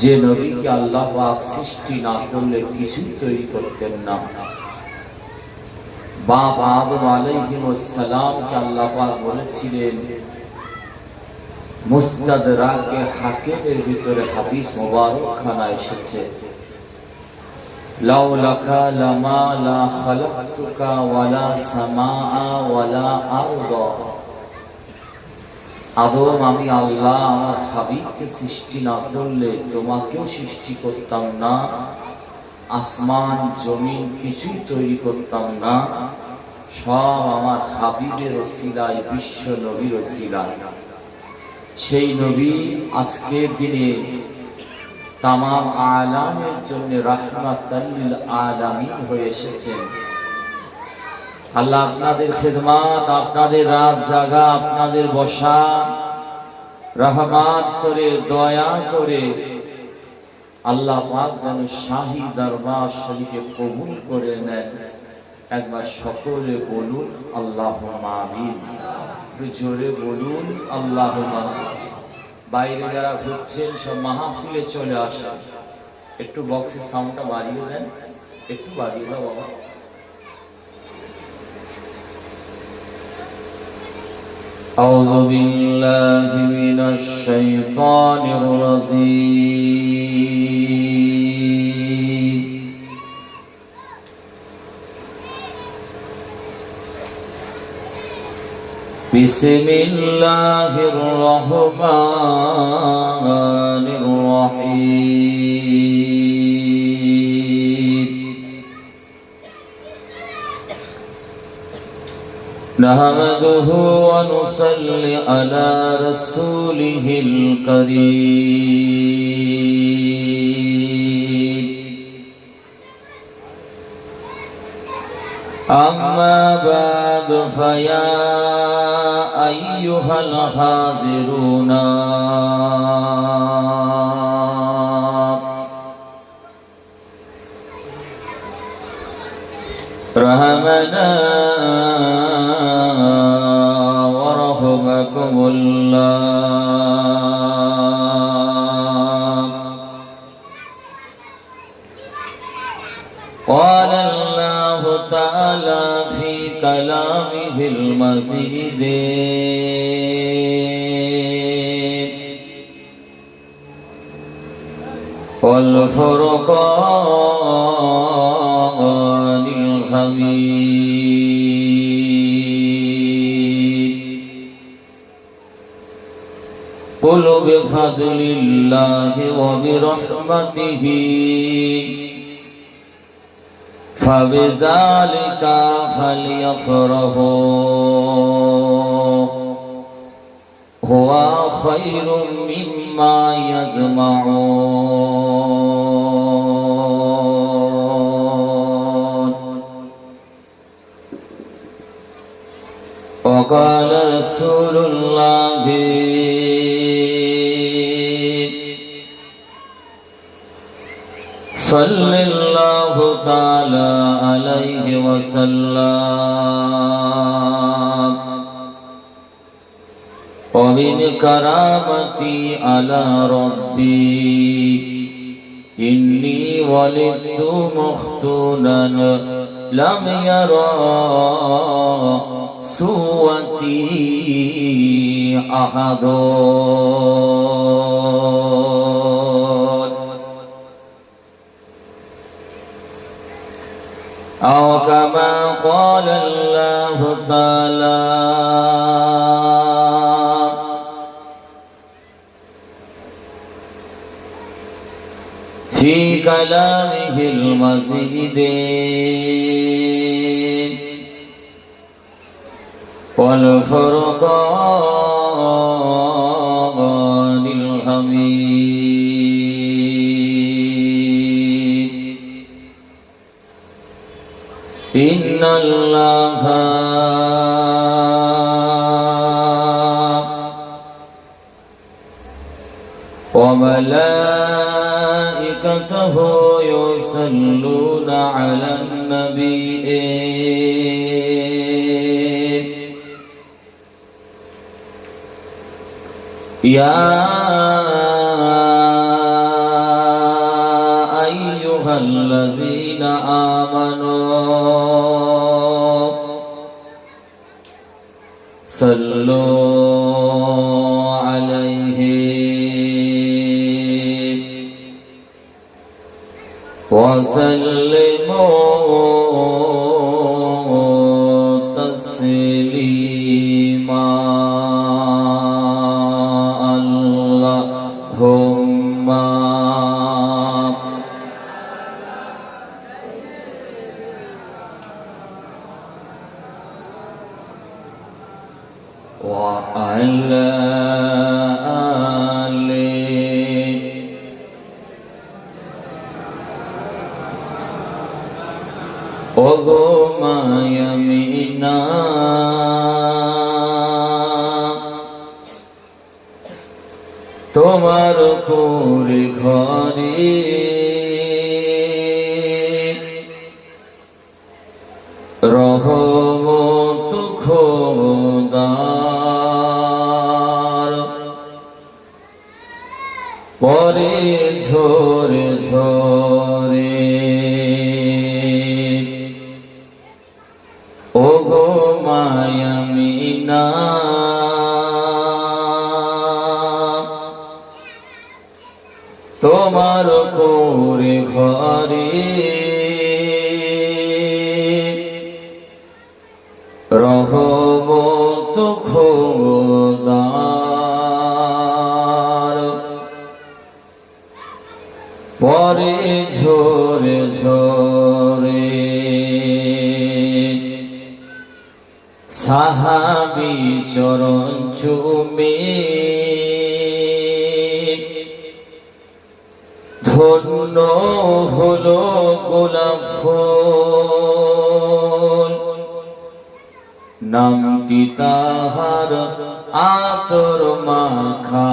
যে নবীকে আল্লাহ পাক সৃষ্টি না করলে কিছুই তৈরি করতেন না। বাপ আদম আলাইহিস সালামকে আল্লাহ পাক বলেছিলেন, মুস্তাদরাকে হাকিমের ভিতরে হাদিস মুবারক খানা এসেছে, লাউলাকা লামা লা খালাকতুকা ওয়ালা সামাআ ওয়ালা আরদা। আদম, আমি আল্লাহ আমার হাবিবকে সৃষ্টি না করলে তোমাকেও সৃষ্টি করতাম না, আসমান জমিন কিছুই তৈরি করতাম না, সব আমার হাবিবের ওসিলায়, বিশ্ব নবীর ওসিলায়। সেই নবী আজকের দিনে তামাম আলামের জন্য রাহমাতাল লিল আলামিন হয়ে এসেছেন। আল্লাহ আপনাদের খেদমাত, আপনাদের রাত জাগা, আপনাদের বসা রহমত করে, দয়া করে আল্লাহ পাক যেন শাহী দরবার শরীফে কবুল করে নেন। একবার সকলে বলুন আল্লাহুম্মা আমিন। জোরে বলুন আল্লাহুম্মা। বাইরে যারা ঘুরছেন সব মাহফিলে চলে আসেন, একটু বক্সের সাউন্ডটা বাড়িয়ে দেন, একটু বাড়িয়ে দাও বাবা। أعوذ بالله من الشيطان الرجيم. بسم الله الرحمن الرحيم. نحمده ونصلي على رسوله الكريم. أما بعد فيا أيها الحاضرون رحمنا ورحمكم الله. قال الله تعالى في كلامه المجيد والفرقان الحميد. قل بفضل الله وبرحمته فبذلك فليفرحوا هو خير مما يجمعون. وقال رسول الله صلى الله تعالى عليه وسلم ومن كرامتي على ربي إني ولدت مختونا لم يرى صورتي أحد. أو كما قال الله تعالى في كلامه المجيد والفرقان الحميد. إن الله وملائكته يصلون على النبي يا وسلموا تسليما اللهم وعلى ওগোমায়ামিনা তোমার পুরি ঘরে রহমত খোদার পরে ঝরে ঝরে ওগো মায়ামিনা তোমার কোরে ঘরে রহমত খোদার পরে ঝরে ঝরে সাহাবী চরণ চুমে ধন্য হলো গোলাপ ফুল নামটি তাহার আতর মাখা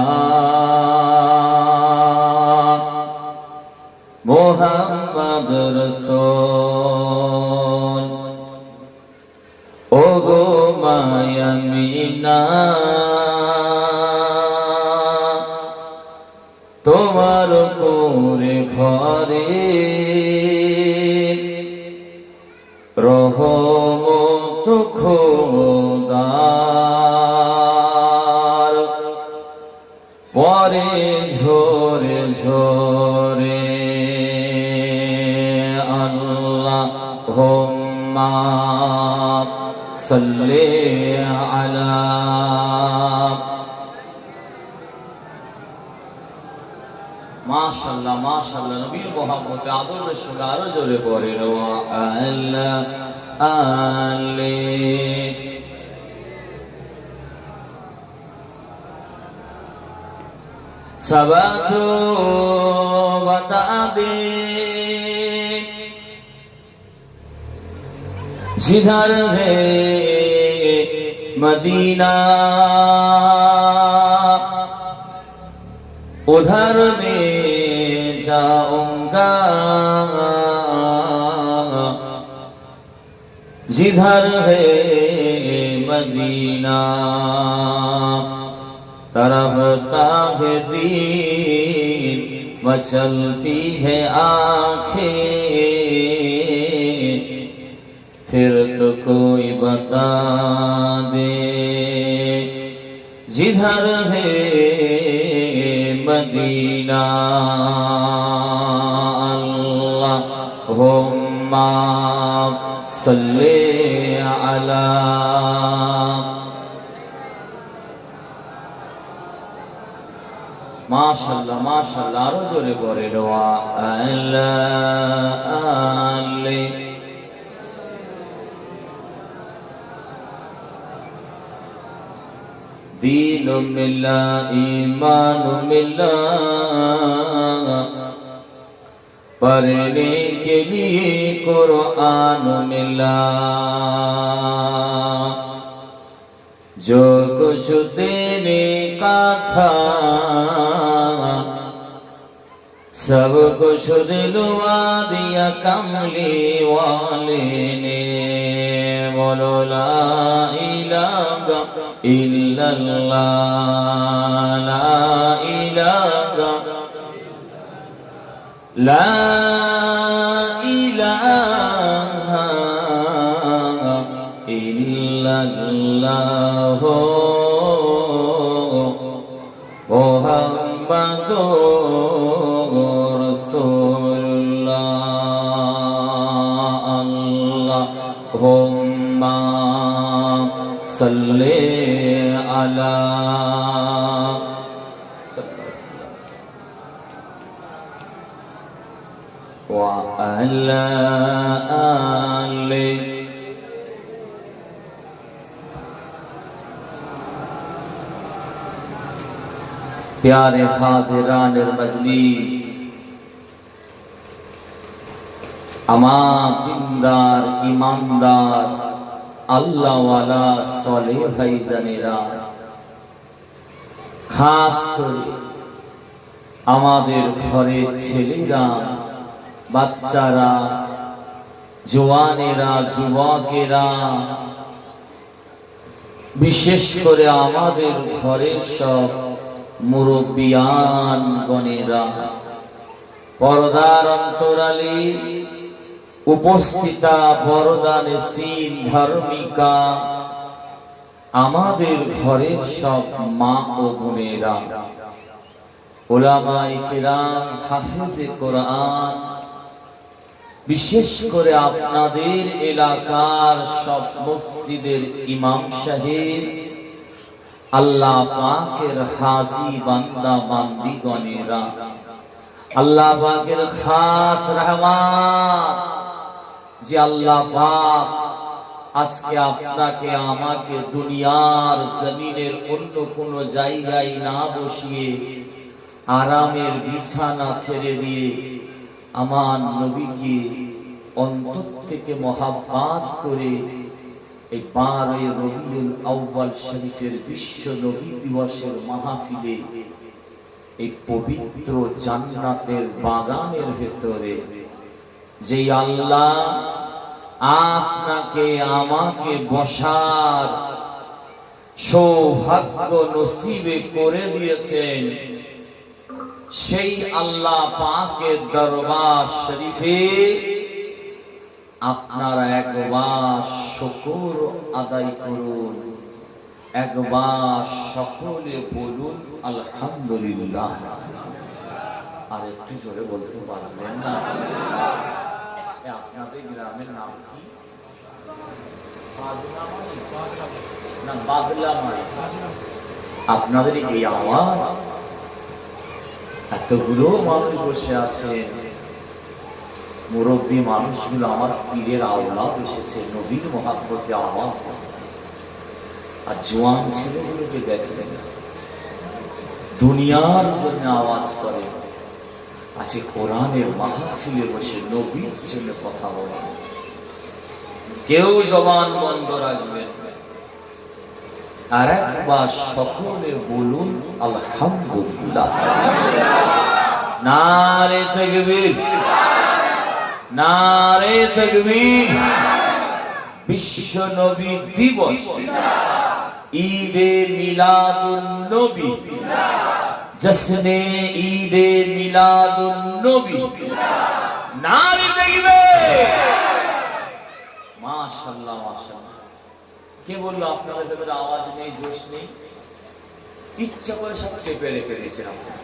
মোহাম্মদ রাসূল ওগো মায়ামিনা তোমার কোরে ঘরে রহমত খোদার পরে ঝরে ঝরে আল্লাহুম্মা সাল্লি আলা মাশাআল্লাহ মাশাআল্লাহ নবীর মহব্বতে আদরের সঙ্গে আরো জোরে পড়ে আল্লাহ আলে সাবাতু ওয়া তা'বি जिधर है मदीना उधर में जाऊंगा जिधर है मदीना तरफ ताहे दीन मचलती है आंखें फिर तो कोई बता दे जिधर है मदीना अल्लाहुम्मा सल्ली अला माशाअल्लाह माशाअल्लाह आरो जोरे पड़े वा अल्लाह दीन मिला ईमान मिला पढ़ने के लिए कुरान मिला जो कुछ देने का था सब कुछ दिलवा दिया कमली वाले ने बोलो ला इलाहा इल्लल्लाह ला इलाहा ला इलाहा इल्लल्लाह मुहम्मदुर रसूलुल्लाह সাল্লি আলা ওয়া আলা আলি प्यारे हाजिरानेर मजलिस আমার দিনদার ইমানদার আল্লাহওয়ালা সালেহ ভাইজানেরা, খাস করে আমাদের ঘরের ছেলেরা, বাচ্চারা, জওয়ানেরা, যুবকেরা, বিশেষ করে আমাদের ঘরের সব মুরব্বিয়ান গণেরা, পর্দার অন্তরালে উপস্থিতা পর্দানেসিন ধার্মিকা, আমাদের ঘরের সব মা ও বোনেরা, উলামায়ে কেরাম, হাফেজে কোরআন, বিশেষ করে আপনাদের এলাকার সব মসজিদের ইমাম সাহেব, আল্লাহ পাকের হাজি বান্দা বান্দিগণেরা, আল্লাহ পাকের খাস রহমত যে আল্লাহ পাক আজকে আপনাকে আমাকে দুনিয়ার জমিনের অন্য কোন জায়গায় না বসিয়ে আরামের বিছানা ছেড়ে দিয়ে আমার নবীকে অন্তর থেকে মহাব্বত করে এই 12 রবিউল আউয়াল শরীফের বিশ্ব নবী দিবসের মাহফিলে এই পবিত্র জান্নাতের বাগানের ভেতরে যে আল্লাহ আপনাকে আমাকে বসার সৌভাগ্য নসিবে করে দিয়েছেন, সেই আল্লাহ পাকের দরবার শরীফে আপনারা একবার শুকর আদায় করুন, একবার সকলে বলুন আলহামদুলিল্লাহ। আর একটু জোরে বলতে পারবেন না? আপনাদের গ্রামের নাম কি? না বাদলামাই। আপনাদের এই আওয়াজ, এতগুলো মানুষ বসে আছেন, মুরব্বী মানুষগুলো, আমার পীরের আওলাদ এসেছে, নবীর মহাব্বতে আওয়াজ দিচ্ছে। আর জোয়ান ছেলেগুলোকে দেখলেন দুনিয়ার জন্য আওয়াজ করে, আছে কোরআনের মাহফিলে বসে নবীর জন্য কথা বলে। কেউ জবান বন্ধ রাখবেন, আর একবার সকলে বলুন আলহামদুলিল্লাহ। নারে তাকবীর, নারে তাকবীর। বিশ্ব নবী দিবস, ঈদে মিলাদুন নবী, জশ্নে ঈদে মিলাদুন নবী, নারে তাকবীর। মাশাআল্লাহ মাশাআল্লাহ। কে বললো আপনাদের ভেতরে আওয়াজ নেই, জোশ নেই? ইচ্ছা করে সব চেপে রেখে দিয়েছেন আপনারা।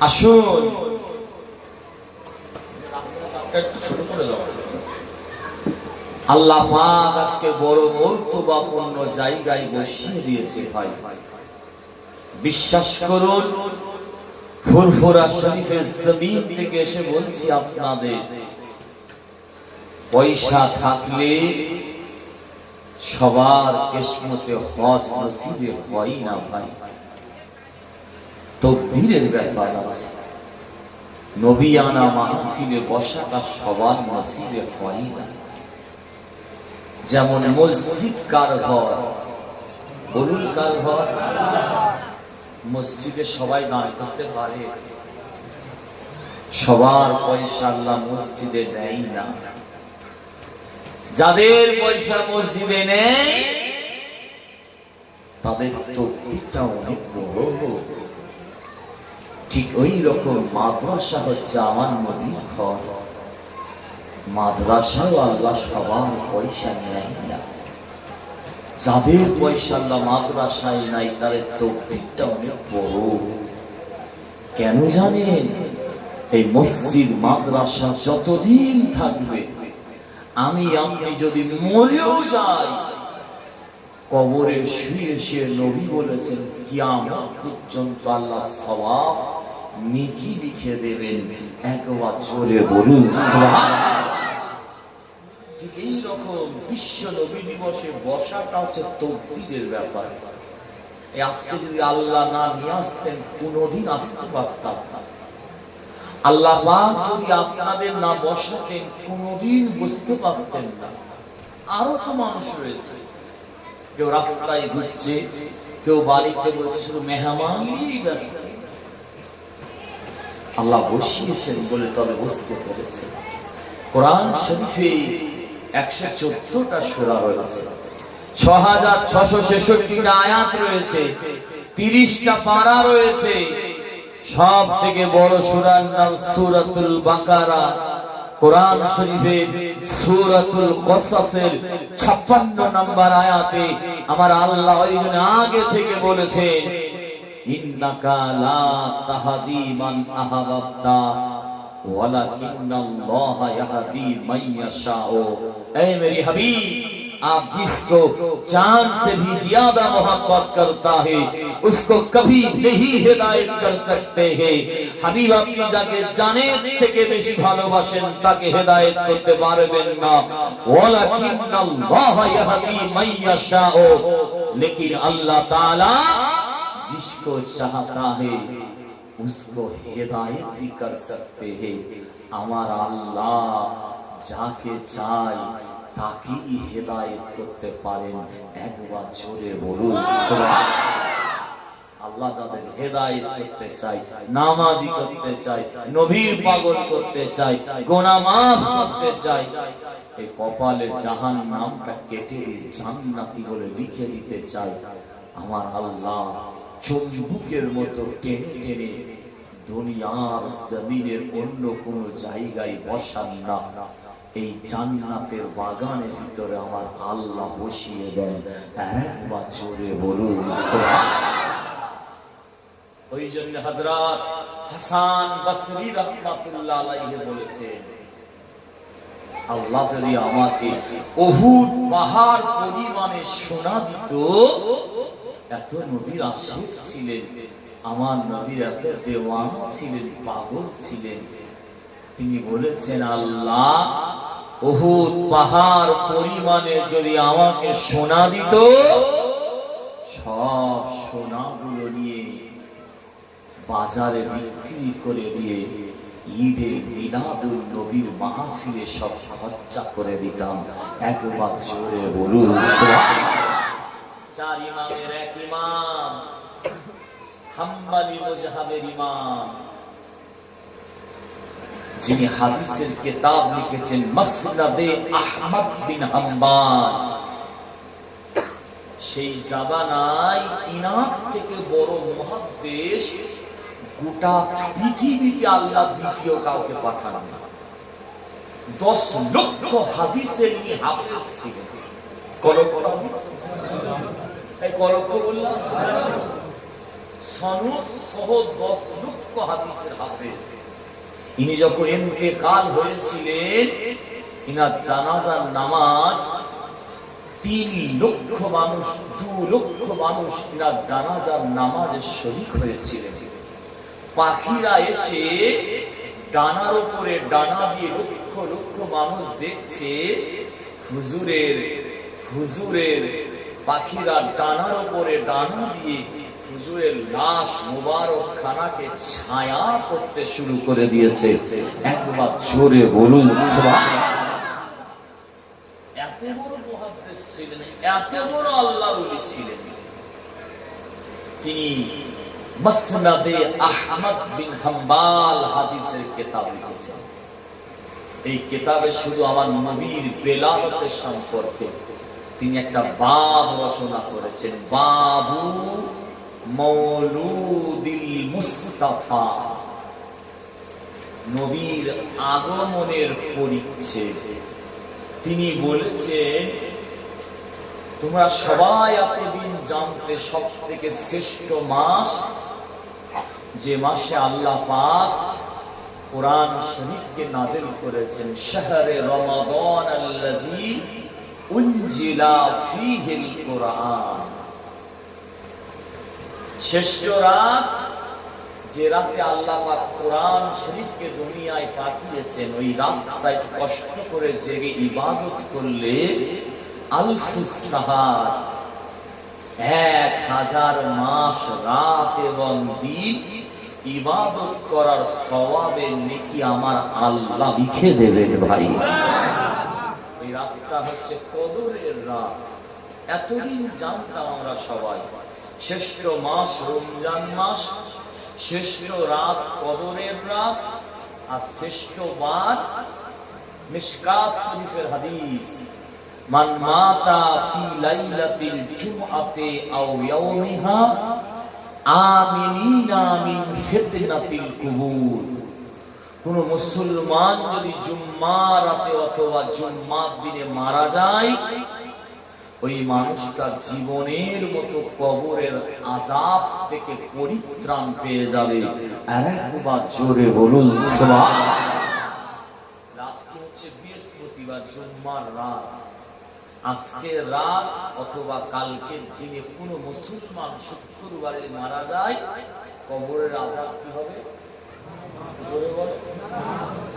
আসুন একটু ছোট করে দাও। আল্লাহ পাক আজকে বড় মর্তবাপূর্ণ জায়গায় বসিয়ে দিয়েছে ভাই। বিশ্বাস করুন, ফুরফুরা শরীফের জমিন থেকে এসে বলছি আপনাদের, পয়সা থাকলে সবার কিসমতে হজ নসিবে হয় না ভাই। তকদীরের ব্যাপার আছে। নবিয়ানা মাহফিলে বসাটা সবার নসিবে হয় না। যেমন মসজিদ কার ঘর? বলুন কার ঘর? মসজিদে সবাই দান করতে পারে? সবার পয়সা আল্লাহ মসজিদে নেয় না। যাদের পয়সা মসজিদে নেই তাদের তকদীরটা অনেক বড়। ঠিক ওই রকম মাদ্রাসা হচ্ছে আমার নবীর ঘর। মাদ্রাসায় আল্লাহ সবার পয়সা নেয় না। যাদের পয়সা আল্লাহ মাদ্রাসায় নাই তাদের তকদীরটা অনেক বড়। কেন জানেন? এই মসজিদ মাদ্রাসা যতদিন থাকবে, আমি আপনি যদি মরেও যাই, কবরে শুয়ে শুয়ে নবী বলেছেন কিয়ামত পর্যন্ত আল্লাহ সওয়াব নেকি লিখে দেবেন। একবার জোরে বলুন সুবহানাল্লাহ। ঠিক এই রকম বিশ্ব নবী দিবসে বসাটা হচ্ছে তকদীরের ব্যাপার। আজকে যদি আল্লাহ না নিয়ে আসতেন কোনোদিন আসতে পারতাম না। আল্লাহ পাক যদি আপনাদের না বসাতেন কোনোদিন বুঝতে পারতেন না। আরো তো মানুষ রয়েছে, কেউ রাস্তায় ঘুরছে, কেউ বাড়িতে বলছে, শুধু মেহমান নিয়েই ব্যস্ত। আল্লাহ বসিয়েছেন বলে তবে বুঝতে পেরেছে। কোরআন শরীফে 114টা সূরা রয়েছে, 6666টা আয়াত রয়েছে, 30টা পারা রয়েছে। সব থেকে বড় সূরার নাম সূরাতুল বাকারা। কোরআন শরীফের সূরাতুল কসসের 56 নম্বর আয়াতে আমার আল্লাহ ওইজন্য আগে থেকে বলেছেন ইন্নাকা লা তাহদি মান আহবাবতা ওয়ালাকিন্নাল্লাহা ইয়াহদি মান ইয়াশাউ। ऐ मेरे हबीब, आप जिसको जान से भी ज्यादा मोहब्बत करता है उसको कभी नहीं हिदायत कर सकते हैं। हबीब আপনি যাকে জানের থেকে বেশি ভালোবাসেন তাকে হিদায়াত করতে পারবেন না। ওয়ালাকিন্নাল্লাহ ইয়াহদি মান ইয়াশাউ, लेकिन अल्लाह ताला जिसको चाहता है उसको हिदायत भी कर सकते हैं। আমার আল্লাহ যাকে চাই তাকে হিদায়াত করতে পারেন। একবার জোরে বলুন সুবহানাল্লাহ। আল্লাহ যাদের হিদায়াত করতে চাই, নামাজি করতে চাই, নবীর পাগল করতে চাই, গুনাহ মাফ করতে চাই, এই কপালে জাহান্নামটা কেটে জান্নাতি বলে লিখে দিতে চাই। আমার আল্লাহ চুম্বকের মতো টেনে টেনে দুনিয়ার জমিনের অন্য কোনো জায়গায় বসান না, এই জান্নাতের বাগানের ভিতরে আমার আল্লাহ বসিয়ে দেন। একবার জোরে বলুন সুবহানাল্লাহ। ওই জন্য হযরত হাসান বসরি রাহমাতুল্লাহ আলাইহি বলেছেন, আল্লাহ যদি আমাকে উহুদ পাহাড় পরিমাণে সোনা দিত। এত নবীর আশিক ছিলেন, আমার নবীর এত দেওয়ানা ছিলেন, পাগল ছিলেন। তিনি বলেছেন আল্লাহ উহুদ পাহাড় পরিমাণে যদি আমাকে সোনা দিত, সব সোনাগুলো নিয়ে বাজারে বিক্রি করে দিয়ে ঈদে মিলাদুল নবীর মাহফিলে সব খরচা করে দিতাম। একবার জোরে বলুন সুবহানাল্লাহ। চার ইমামের এক ইমাম, হাম্বলি মুজহাবের ইমাম, যিনি হাদিসের কিতাব লিখেছেন মুসনাদে আহমদ বিন হাম্বল, সেই জামানায় ইনার থেকে বড় মুহাদ্দিস গোটা পৃথিবীতে আল্লাহ দ্বিতীয় কাউকে পাঠান না। 10 লক্ষ হাদিসের ইনি হাফেজ ছিলেন। কলক বললাম সনদ সহ 10 লক্ষ হাদিসের হাফেজ। ইনি যখন ইন্তেকাল হয়েছিলেন, ইনার জানাজার নামাজ 3 লক্ষ মানুষ, 2 লক্ষ মানুষ ইনার জানাজার নামাজে শরীক হয়েছিলেন। পাখিরা এসে ডানার উপরে ডানা দিয়ে লক্ষ লক্ষ মানুষ দেখছে হুজুরের পাখিরা ডানার উপরে ডানা দিয়ে হুজুরের লাশ মুবারক খানাকে ছায়া করতে শুরু করে দিয়েছে। একবার জোরে বলুন সুবহানাল্লাহ। এত বড় মুহাদ্দিস ছিলেন, এত বড় আল্লাহর ওলি ছিলেন। তিনি মুসনাদে আহমদ বিন হাম্বল হাদিসের কিতাব লিখেছেন। এই কিতাবে শুধু আমার নবীর বেলালতের সম্পর্কে তিনি একটা বাব রচনা করেছেন, বাবু মৌলুদিল মুস্তাফা, নবীর আগমনের পরিচ্ছেদ। তিনি বলেছেন তোমরা সবাই এতদিন জানতে সবথেকে শ্রেষ্ঠ মাস যে মাসে আল্লাহ পাক কোরআন শরীফকে নাযিল করেছেন, শাহরে রমাদান আল্লাযী উনজিলা ফীহিল কুরআন। শ্রেষ্ঠ রাত, যে রাতে আল্লাহ পাক কোরআন শরীফকে দুনিয়ায় পাঠিয়েছেন, ওই রাতটায় কষ্ট করে জেগে ইবাদত করলে আলফুস সাহার, 1000 মাস রাত এবং দিন ইবাদত করার সওয়াবের নেকি আমার আল্লাহ লিখে দেবেন ভাই। ওই রাতটা হচ্ছে কদরের রাত। এতদিন জানতাম আমরা সবাই, শ্রেষ্ঠ মাস রমজান মাস, শ্রেষ্ঠ রাত কদরের রাত, আর শ্রেষ্ঠ বার মিশকাত শরীফের হাদিস, মান মাতা ফি লাইলাতিল জুমআতি আও ইয়াউমিহা আমিনিনা মিন ফিতনাতিল কুবুর। কোন মুসলমান যদি জুম্মার রাতে অথবা জুম্মার দিনে মারা যায়, ওই মানুষটা জীবনের মতো কবরের আযাব থেকে পরিত্রাণ পেয়ে যাবে। আর একবার জোরে বলুন সুবহানাল্লাহ। আজকে হচ্ছে বৃহস্পতিবার, জুম্মার রাত। আজকে রাত অথবা কালকের দিনে কোন মুসলমান শুক্রবারে মারা যায়, কবরের আযাব কি হবে?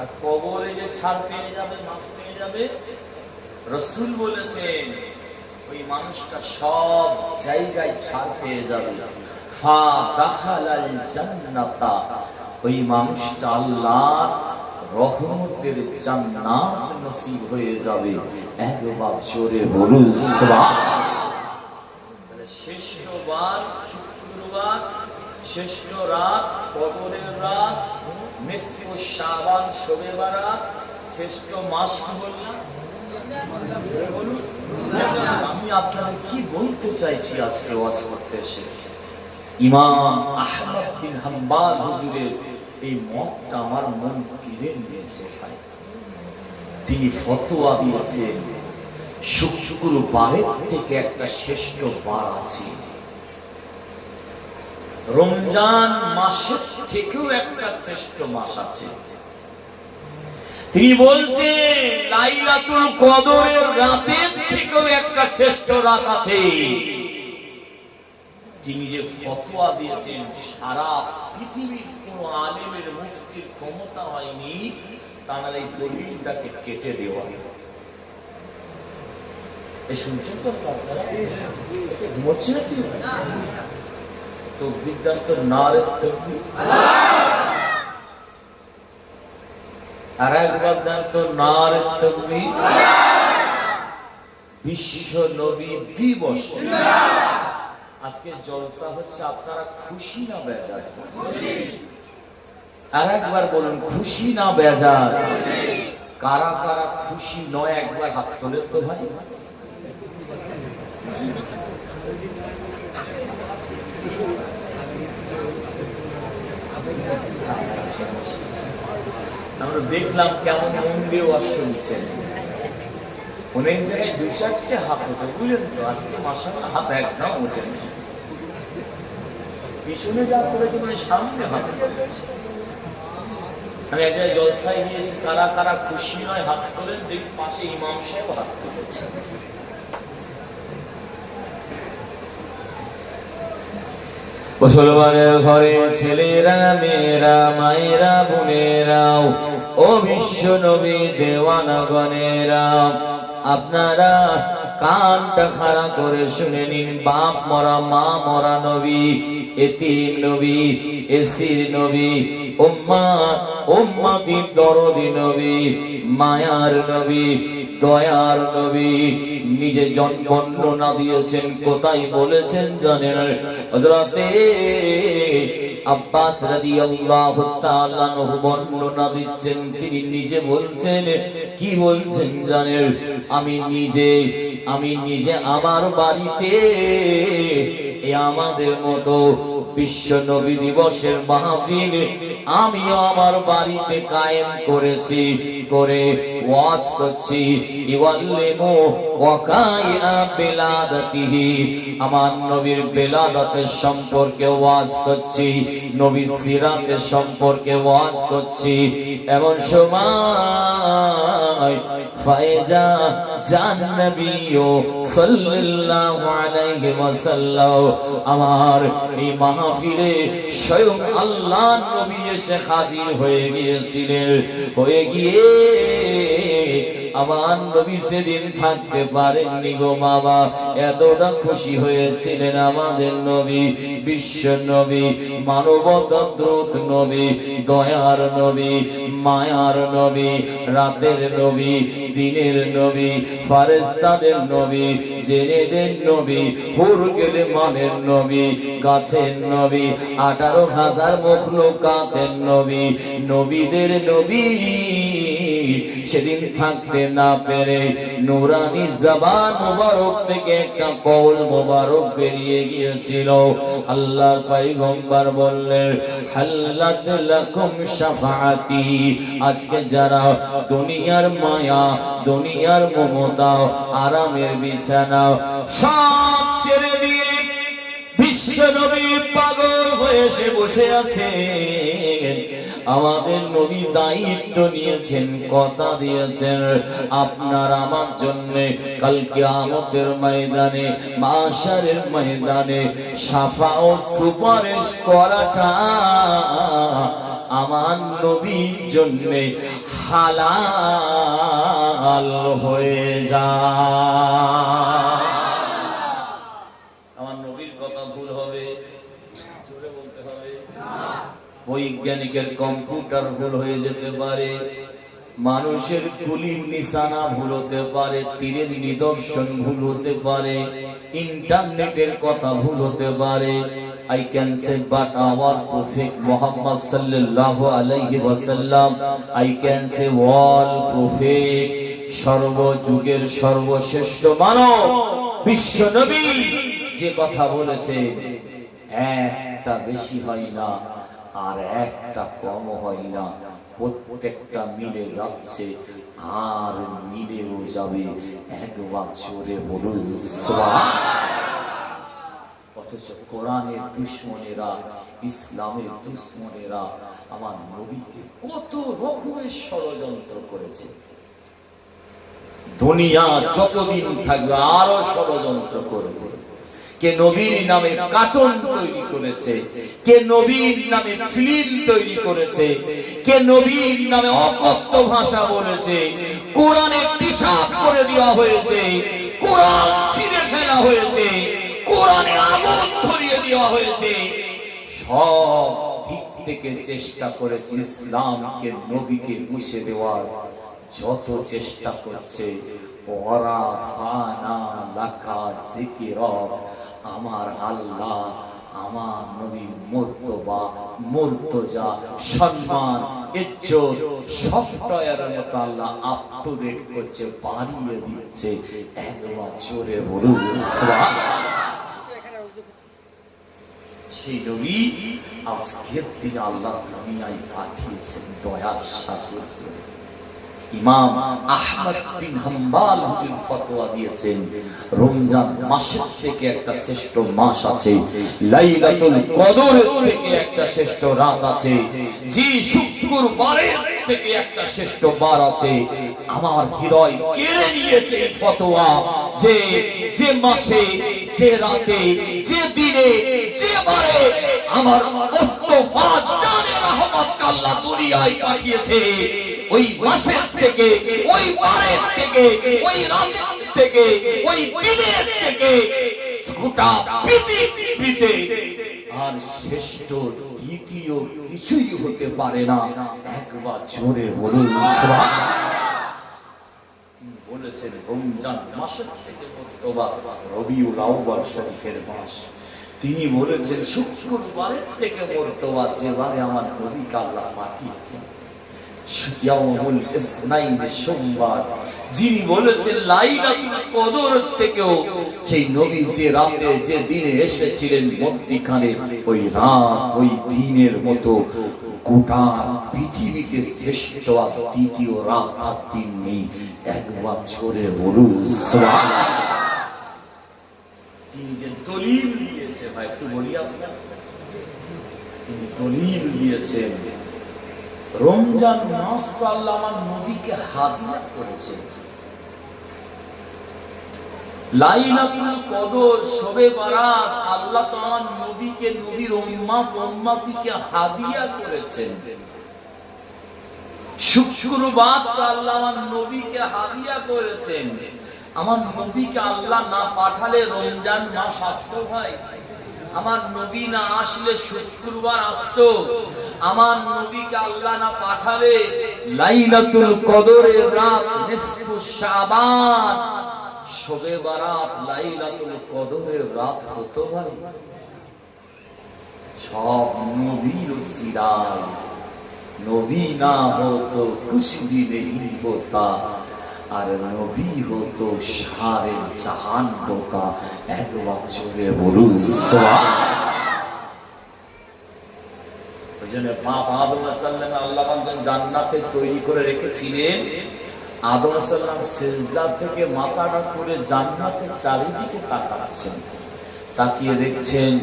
আর কবরে যে ছাড় পেয়ে যাবে, মাফ পেয়ে যাবে, রাসূল বলেছেন ওই মানুষটা সব জায়গায় ছাড় পেয়ে যাবে। ফা দাখালাল জান্নাতা, ওই মানুষটা আল্লাহর রহমতের জান্নাত নসিব হয়ে যাবে। একবার জোরে বলুন সুবহানাল্লাহ। শ্রেষ্ঠ বার শুক্রবার, শ্রেষ্ঠ রাত কদরের রাত, নিসফু শাবান শবে বারাত, শ্রেষ্ঠ মাস কি বললাম? আমি আপনাদের কি বলতে চাইছি আজকে ওয়াজ করতে এসে, ইমাম আহমদ বিন হাম্বল হুজুরের এই মতটা আমার মন কেড়ে নিয়েছে ভাই। তিনি ফতোয়া দিয়েছেন শুক্রবারের থেকে একটা শ্রেষ্ঠ বার আছে, রমজান মাসের থেকেও একটা শ্রেষ্ঠ মাস আছে। তিনি বলছেন লাইলাতুল কদরের রাতের থেকেও একটা শ্রেষ্ঠ রাত আছে। তিনি যে ফতোয়া দিয়েছেন, সারা পৃথিবীর কোন আলেমের মুফতির ক্ষমতা হয়নি তার এই দলিলটাকে কেটে দেওয়া। এই শুনছেন তো আপনারা? ঘুমোচ্ছে নাকি? তো বিদ্যান্ত নারে তাকবীর, আর একবার দেন তো নারে তাকবীর। বিশ্ব নবী দিবস, আজকে জলসা হচ্ছে, আপনারা খুশি না বেজার? আর একবার বলুন, খুশি না বেজার? কারা কারা খুশি নয় একবার হাত তোলেন তো ভাই। আমরা দেখলাম কেমন মন দিয়ে ওয়াজ শুনছেন, অনেক জায়গায় 2-4টে হাত ওঠে, বুঝলেন তো? আজকে মাশাআল্লাহ হাত একদম ওঠে না, পিছনে যা করেছে মানে সামনে হাত উঠেছে। আমি এক জায়গায় জলসায় গিয়েছি, কারা কারা খুশি নয় হাত তোলেন, দেখি পাশে ইমাম সাহেব হাত তুলেছে। মুসলমানের ঘরে ছেলেরা, মেয়েরা, মায়েরা, বোনেরাও, ও বিশ্ব নবী দেওয়ানাগণেরা, আপনারা কানটা খাড়া করে শুনে নিন। বাপ মরা, মা মরা নবী, এতিম নবী, এসির নবী, উম্মতির দরদি নবী, মায়ার নবী, দয়ার নবী, নিজে বর্ণনা দিয়েছেন। কোথায় বলেছেন জানেন? হযরতে আব্বাস রাদিয়াল্লাহু তাআলা আনহু বর্ণনা দিচ্ছেন। তিনি নিজে বলছেন, কি বলছেন জানেন? আমি নিজে আমার বাড়িতে আমাদের মতো বিশ্ব নবী দিবসের মাহফিল আমিও আমার বাড়িতে কায়েম করেছি, করে ওয়াজ করছি ইওয়াল্লিমু ওয়াকাইআ বিলাদাতিহি আমার নবীর বেলাদাতের সম্পর্কে ওয়াজ করছি নবীর সিরাতের সম্পর্কে ওয়াজ করছি এমন সময় ফায়জা জান নবী সাল্লাল্লাহু আলাইহি ওয়াসাল্লাম আমার এই মাহফিলে স্বয়ং আল্লাহর নবী এসে হাজির হয়ে গিয়েছিলেন হয়ে গিয়ে আমার নবী সেদিন থাকতে পারেননি গো বাবা এতটা খুশি হয়েছিলেন আমাদের নবী বিশ্ব নবী মানবতার দূত নবী দয়ার নবী মায়ার নবী রাতের নবী দিনের নবী ফেরেশতাদের নবী জিনেদের নবী হুরগেল মানের নবী গাছের নবী 18,000 মখলুকাতের নবী নবীদের নবী সেদিন থাকতে না পেরে নূরানি জবান মুবারক থেকে একটা কওল মুবারক বেরিয়ে গিয়েছিল আল্লাহর পয়গম্বর বললেন হাল্লাত লাকুম শাফাআতি আজকে যারা দুনিয়ার মায়া দুনিয়ার মমতা আরামের বিছানা সব ছেড়ে দিয়ে বিশ্ব নবী পাগল হয়ে সে বসে আছে আমাদের নবী দায়িত্ব নিয়েছেন কথা দিয়েছেন আপনার আমার জন্য কাল কিয়ামতের ময়দানে মাশারের ময়দানে শাফাআত সুপারিশ করাটা আমার নবীর জন্য হালাল হয়ে যায় আমার নবীর কথা ভুল হবে জোরে বলতে হবে বৈজ্ঞানিকের কম্পিউটার ভুল হয়ে যেতে পারে মানুষের কুলির নিশানা ভুল হতে পারে তীরের নিদর্শন ভুল হতে পারে ইন্টারনেটের কথা ভুল হতে পারে I can say but our Prophet Muhammad sallallahu alaihi wasallam I can say all Prophet সর্বযুগের সর্বশ্রেষ্ঠ মানব বিশ্ব নবী যে কথা বলেছে একটা বেশি হয় না আর একটা কম হয় না প্রত্যেকটা মিলে যাচ্ছে আর মিলেও যাবে একবার জোরে বলুন সুবহানাল্লাহ অথচ কোরআনের দুশমনেরা ইসলামের দুশমনেরা আমার নবীকে কত রকমের ষড়যন্ত্র করেছে দুনিয়া যতদিন থাকবে আরো ষড়যন্ত্র করবে কে নবীর নামে কার্টুন তৈরি করেছে কে নবীর নামে ফিল্ম তৈরি করেছে কে নবীর নামে অকথ্য ভাষা বলেছে কোরআনে পিশাচ করে দেওয়া হয়েছে কোরআন ছিঁড়ে ফেলা হয়েছে কোরআনে আগুন ধরিয়ে দেওয়া হয়েছে সব দিক থেকে চেষ্টা করেছে ইসলামকে নবীকে মুছে দেওয়ার যত চেষ্টা করছে ওরা ফানা লাকা যিকরা আমার আল্লাহ আমার নবীর মর্তবা মুর্তজা সম্মান ইজ্জত সফটওয়্যারের মতো আল্লাহ আপ টু ডেট করছে বাড়িয়ে দিচ্ছে একবার জোরে বলুন সুবহানাল্লাহ সেই নবী আজকের দিনে আল্লাহ দুনিয়ায় পাঠিয়েছেন দয়ার সাথে ইমাম আহমদ বিন হাম্বল হুজুর ফতোয়া দিয়েছেন রমজান মাসের থেকে একটা শ্রেষ্ঠ মাস আছে লাইলাতুল কদর থেকে একটা শ্রেষ্ঠ রাত আছে জি শুক্রবারের থেকে একটা শ্রেষ্ঠ বার আছে আমার হৃদয় কেড়ে নিয়েছে ফতোয়া যে যে মাসে যে রাতে যে দিনে যে বারে আমার মুস্তাফা জানে রহমত আল্লাহ দুনিয়ায় পাঠিয়েছে ওই মাসের থেকে ওই বারের থেকে ওই রাতের থেকে ওই দিনের থেকে গোটা পৃথিবীতে আর শ্রেষ্ঠ দ্বিতীয় কিছুই হতে পারে না একবার জোরে বলুন সুবহানাল্লাহ বলেছেন রমজান মাসের থেকে অথবা রবিউল আউয়াল শরীফের মাস তিনি বলেছেন শুক্রবারের থেকে মর্তবা যেবারে আমার নবীকে আল্লাহ পাঠিয়েছেন ইয়াউমুল ইসনাইন সোমবার যিনি বলেছেন লাইলাতুল কদর থেকেও সেই নবী যে রাতে যে দিনে এসেছিলেন মধ্যখানে ওই রাত ওই দিনের মতো গোটা পৃথিবীতে শ্রেষ্ঠ আর দ্বিতীয় রাত আর দিন নেই, একবার জোরে বলুন সুবহানাল্লাহ। তিনি যে দলিল দিয়েছে ভাই, একটু বলি আপনার, তিনি দলিল দিয়েছেন রমজান মাস তো আল্লাহ আমার নবীকে হাদিয়া করেছেন, লাইলাতুল কদর শবে বারাত আল্লাহ তো আমার নবীকে, নবীর উম্মতিকে হাদিয়া করেছেন, শুক্রবার তো আল্লাহ আমার নবীকে হাদিয়া করেছেন। আমার নবীকে আল্লাহ না পাঠালে রমজান মাস আসতো ভাই? আমার নবী না আসলে শুক্রবার আসতো? আমার নবীকে আল্লাহ না পাঠালে লাইলাতুল কদরের রাত নিসফু শাবান শবে বারাত লাইলাতুল কদরের রাত হতো ভাই? সব নবীর ওসিলায়, নবী না হতো কুছ ভি नहीं होता, আর নবী হতো সারে জাহান হোতা। একবার জোরে বলুন সুবহানাল্লাহ। ওইজন্য বাপ আদম আলাইহিস সালাম আল্লাহ পাক জান্নাতে তৈরি করে রেখেছিলেন। আদম আলাইহিস সালাম সিজদা থেকে মাথাটা করে জান্নাতের চারিদিকে তাকাচ্ছেন, তাকিয়ে দেখছেন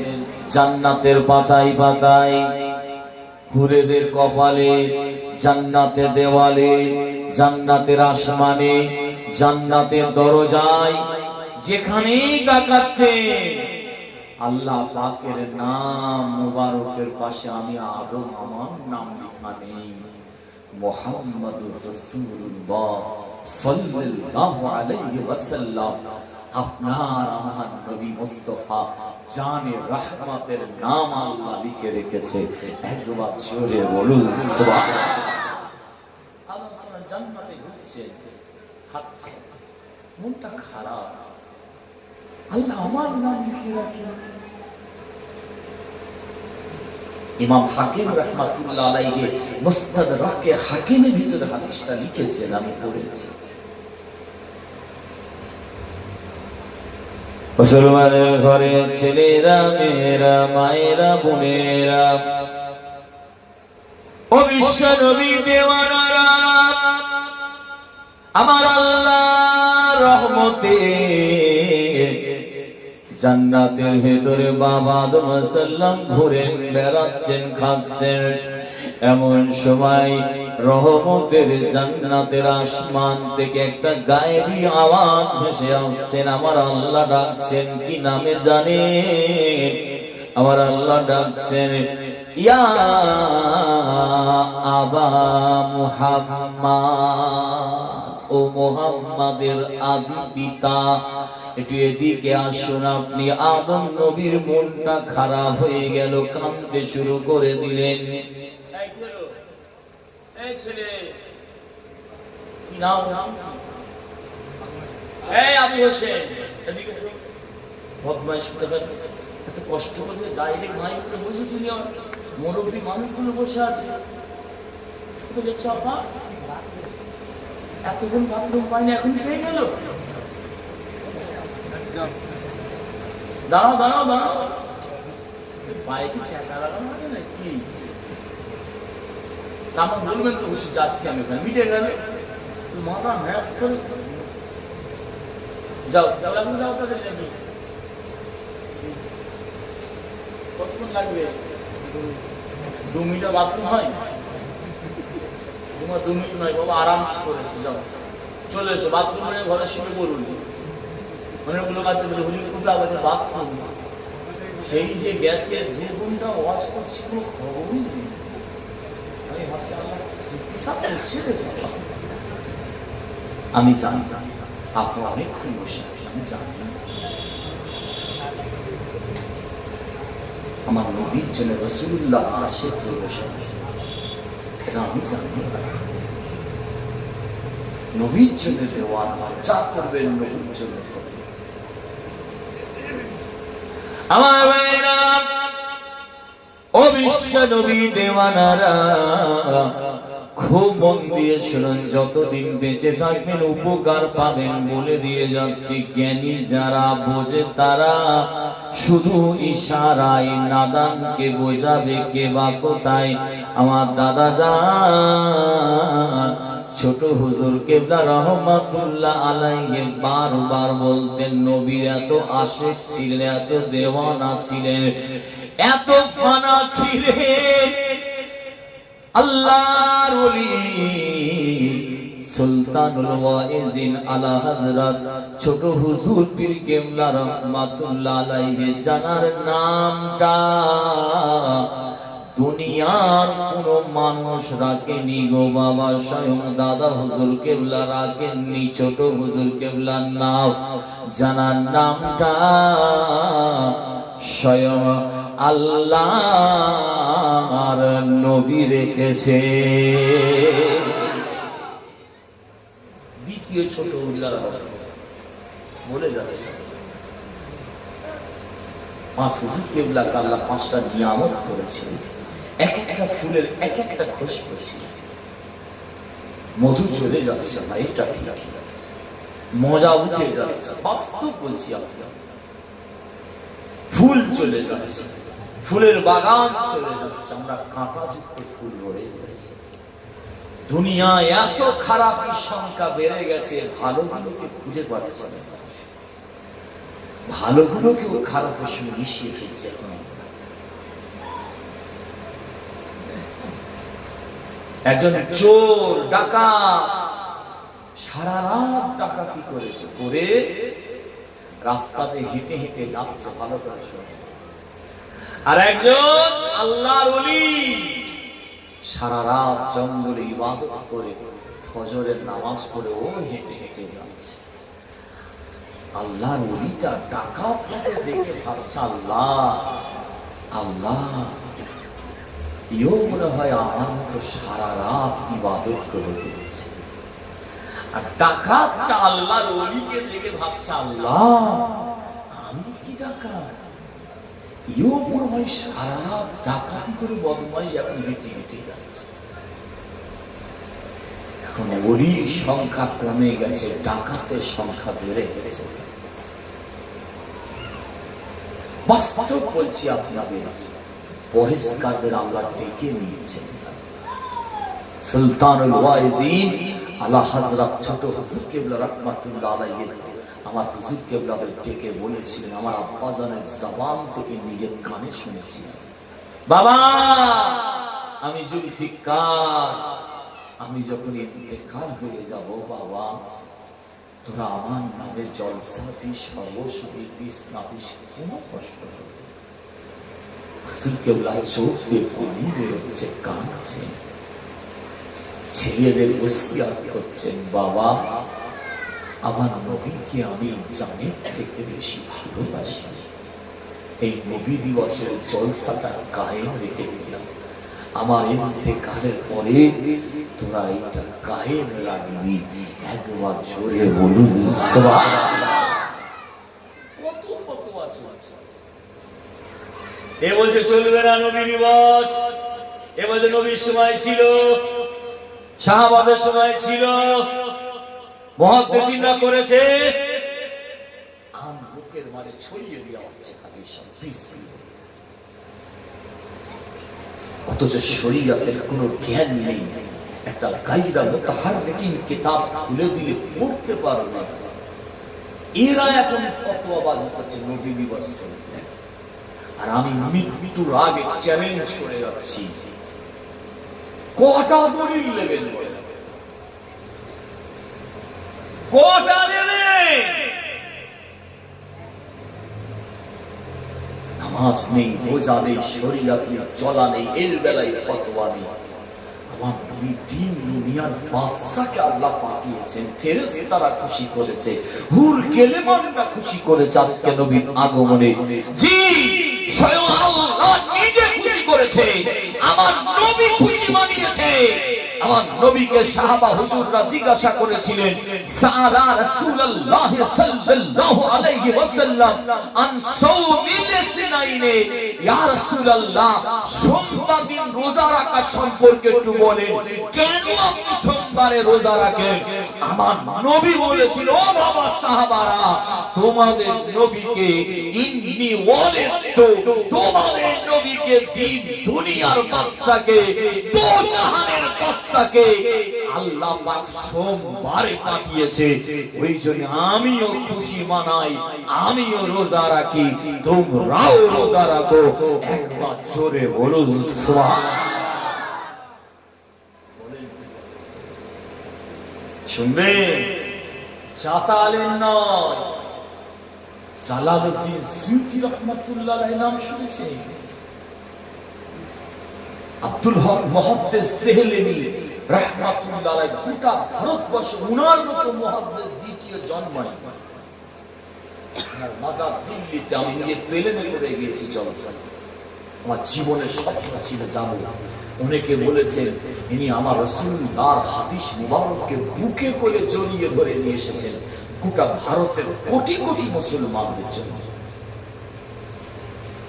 জান্নাতের পাতায় পাতায়, হুরেদের কপালে, জান্নাতের দেওয়ালে, জান্নাতের আসমানে, জান্নাতের দরজায়, যেখানেই তাকাচ্ছেন আল্লাহ পাকের নাম মুবারকের পাশে আমি আদম আমার নাম লেখা নেই, মুহাম্মাদুর রাসূলুল্লাহ সাল্লাল্লাহু আলাইহি ওয়াসাল্লাম আপনার আমার নবী মুস্তাফা জানে রহমতের নাম আল্লাহ লিখে রেখেছে। একবার জোরে বলুন সুবহানাল্লাহ। আল্লাহ সাল্লাল্লাহু জান্নাতে ঢুকছে, খাচ্ছে, মনটা খারাপ, আল্লাহ আমার নাম লিখে রাখে। ইমাম হাকিম রাহমাতুল্লাহ আলাইহি মুস্তাদরাকে হাকিমের ভিতরে হাদিসটা লিখেছেন, আমি পড়েছি। মুসলমানের ঘরে ছেলেরা, মেয়েরা, মায়েরা, বোনেরা, ও বিশ্ব নবী দেওয়ানারা, আমার আল্লাহ রহমতে জান্নাতের ভেতরে বাবা আদম আলাইহিস সালাম ঘুরেন বেড়াচ্ছেন, খাচ্ছেন। এমন সময় রহমতের জান্নাতের আসমান থেকে একটা গায়েবী আওয়াজ ভেসে আসছেন। আমার আল্লাহ ডাকছেন, কি নামে জানেন? আমার আল্লাহ ডাকছেন, ইয়া আবা মুহাম্মদ, ও মুহাম্মাদের আদি পিতা, একটু এদিকে আসুন। আপনি আদম নবীর মনটা খারাপ হয়ে গেল, কাঁদতে শুরু করে দিলেন। কষ্ট করে ডাইরেক্ট মাইক করে বসে, তুমি মুরব্বী মানুষগুলো বসে আছে, এতক্ষণ বাথরুম পাইনি, এখন পেয়ে গেল। দাঁড়াও দাঁড়াও দাঁড়াও, পায়ে কি চাকা লাগানো হবে না কি? আমার বলবেন তো যাচ্ছি আমি, ওখানে মিটে গেলে মাথা ম্যাপ করে যাও, যাও যাও তাদের নাকি কতক্ষণ লাগবে? 2 মিনিট বাথরুম হয়? তোমার 2 মিনিট নয় বাবা, আরাম করে যাও, চলে এসো বাথরুমে, ঘরে শুয়ে পড়ুন। অনেকগুলো কাছে বলে হুজুর কোথাও বাথরুম, সেই যে গেছে 2 ঘন্টা ওয়াশ করছি, কোনো খবরই নেই। আমি ভাবছি আমি জানি আপনি অনেকক্ষণ বসে আছি, আমি জানি আমার নবীর জন্য রাসূলুল্লাহ আশিক হয়ে বসে আছে, এটা আমি জানি। নবীর জন্য দেওয়ানা, যা করবেন নবীর জন্য করবেন। আমার ভাইরা, ও বিশ্ব নবী দেওয়ানারা, খুব মন দিয়ে শুনুন, যতদিন বেঁচে থাকবেন উপকার পাবেন বলে দিয়ে যাচ্ছি। জ্ঞানী যারা বোঝে তারা শুধু ইশারায় নাদানকে বোঝাবে কে বা কোথায়। আমার দাদা যান ছোট হুজুর কেবলা রহমাতুল্লাহ আলাইহি বারবার বলতেন, নবীর এত আশিক ছিলেন, এত দেওয়ানা ছিলেন, এত ফানা ছিলেন। আল্লাহর ওলি সুলতানুল ওয়াইজিন আলা হযরত ছোট হুজুর পীর কেবলা রহমাতুল্লাহ আলাইহি জানার নামটা দুনিয়ার কোন মানুষ রাখেনি গো বাবা, স্বয়ং দাদা হুজুর কেবলা রাখেননি। ছোট হুজুর কেবলার নাম জানার নামটা স্বয়ং আল্লাহর নবী রেখেছে। দ্বিতীয় ছোট হুজুর বলে যাচ্ছে, পাঁচ হুজুর কেবলা আল্লাহ পাঁচটা নিয়ামত করেছিল। এক একটা ফুলের এক একটা খুশবু ছিল। মধু চলে যাচ্ছে না, এটা ঠিক, মজা উঠে যাচ্ছে, বাস্তব বলছি আপনার। ফুল চলে যাচ্ছে, ফুলের বাগান চলে যাচ্ছে, আমরা কাঁটাযুক্ত ফুল ভরে গেছে। দুনিয়ায় এত খারাপের সংখ্যা বেড়ে গেছে, ভালোগুলোকে খুঁজে পাচ্ছে না, ভালোগুলোকেও খারাপের সঙ্গে মিশিয়ে ফেলছে। একজন চোর ডাকাত সারা রাত ডাকাতি করেছে, করে রাস্তাতে হেঁটে হেঁটে যাচ্ছে, ভালো করে শোনে। আর একজন আল্লাহর ওলি সারা রাত জঙ্গলে ইবাদত করে ফজরের নামাজ পড়ে ও হেঁটে হেঁটে যাচ্ছে। আল্লাহর ওলিটা ডাকাতটাকে দেখে ভাবছে, আল্লাহ আল্লাহ, ইও মনে হয় আমার মতো সারা রাত ইবাদত করে দিয়েছে। আর ডাকাতটা আল্লাহর ওলিকে দেখে ভাবছে, আল্লাহ আমি কি ডাকাত, ইও মনে হয় সারা রাত ডাকাতি করে বদমাইশ এখন হেঁটে হেঁটে যাচ্ছে। এখন ওলির সংখ্যা কমে গেছে, ডাকাতের সংখ্যা বেড়ে গেছে। বাস্তব বলছি আপনাদের, পরেশকারদের আল্লাহ ডেকে নিয়েছেন। সুলতানুল ওয়াইজিন আলা হযরত ছোট হুজুর কেবলা রাহমাতুল্লাহ আলাইহি আমার হুজুর কেবলাদের ডেকে বলেছিলেন, আমার আব্বাজানের জবান থেকে নিজের কানে শুনেছি, বাবা আমি জুলফিকার, আমি যখন ইন্তেকাল হয়ে যাব বাবা, তোরা আমার নামে জলসা দিস, সর্বসুখী দিস, না দিস কোনো কষ্ট হবে। হুজুর কেবলা চোখ দিয়ে পানি বেরোচ্ছে, কাঁদছেন, ছেলেদের ওসিয়াত করছেন, বাবা আমার নবীকে আমি জানের থেকে বেশি ভালোবাসি, এই নবী দিবসের জলসাটা কায়েম রেখে দিলাম, আমার ইন্তেকালের পরে তোরা এটা কায়েম রাখবি। একবার জোরে বলুন সুবহানাল্লাহ। কত ফতোয়া চলছে, এ বলছে চলবে না নবী দিবস, এ বলছে নবীর সময় ছিল, সাহাবাদের সময় ছিল, মুহাদ্দিসিনরা করেছে, আম বুকের মাঝে ছড়িয়ে দেওয়া হচ্ছে খালি সব বিশ্রী। অথচ শরীয়তের কোনো জ্ঞান নেই, একটা গায়রা মুতাহাররিকিন কিতাব খুলে দিলে পড়তে পারবে না। এরা এখন ফতোয়াবাজি করছে নবী দিবস চলবে। আর আমি মৃত্যুর আগে চ্যালেঞ্জ করে যাচ্ছি, কটা দলিল নেবেন, কটা নেবেন? নামাজ নেই, রোজা নেই, শরীয়ত নেই, চলা নেই, এর বেলায় ফতোয়া নেই। আমার নবী দিন দুনিয়ার বাদশাকে আল্লাহ পাঠিয়েছেন, ফেরেশতারা খুশি করেছে, হুর কেলেমানরা খুশি করেছে আজকে নবীর আগমনে। জি স্বয়ং আল্লাহ নিজে খুশি করেছে, আমার নবী খুশি মানিয়েছে। আমার নবীকে সাহাবা হুজুররা জিজ্ঞাসা করেছিলেন, সাআলা রাসূলুল্লাহ সাল্লাল্লাহু আলাইহি ওয়াসাল্লাম আন সাওমিল ইসনাইনে, ইয়া রাসূলুল্লাহ সোমবার দিন রোজা রাখা সম্পর্কে একটু বলেন, কেন আপনি সোমবারে রোজা রাখেন? আমার নবী বলেছিল, ও বাবা সাহাবারা, তোমাদের নবীকে ইন্নী ওয়ালিদতু, তোমাদের নবীকে দিন দুনিয়ার বাদশাকে, দো জাহানের বাদশাকে আল্লাহ পাক সোমবারে পাঠিয়েছে। ওই জন্য আমিও খুশি মানাই, আমিও রোজা রাখি, তোমরাও রোজা রাখো। একবার জোরে বলুন সুবহানাল্লাহ। শুনবেন, চাতালেন নয়, জালালউদ্দিন সুয়ুতী রাহমাতুল্লাহ আলাইহি নাম শুনেছেন? আব্দুল হক মুহাদ্দিস দেহলেভি রাহমাতুল্লাহ আলাইহি, গোটা ভারতবর্ষে উনার মতো মুহাদ্দিস দ্বিতীয় জন্মায়। ওনার মাজার দিল্লিতে, আমি নিজে প্লেনে করে গিয়েছি জলসায়। আমার জীবনের স্বপ্ন ছিল যাবো। অনেকে বলেছেন ইনি আমার রাসূলুল্লাহর হাদিস মুবারককে বুকে করে জড়িয়ে ধরে নিয়ে এসেছেন গোটা ভারতের কোটি কোটি মুসলমানদের জন্য।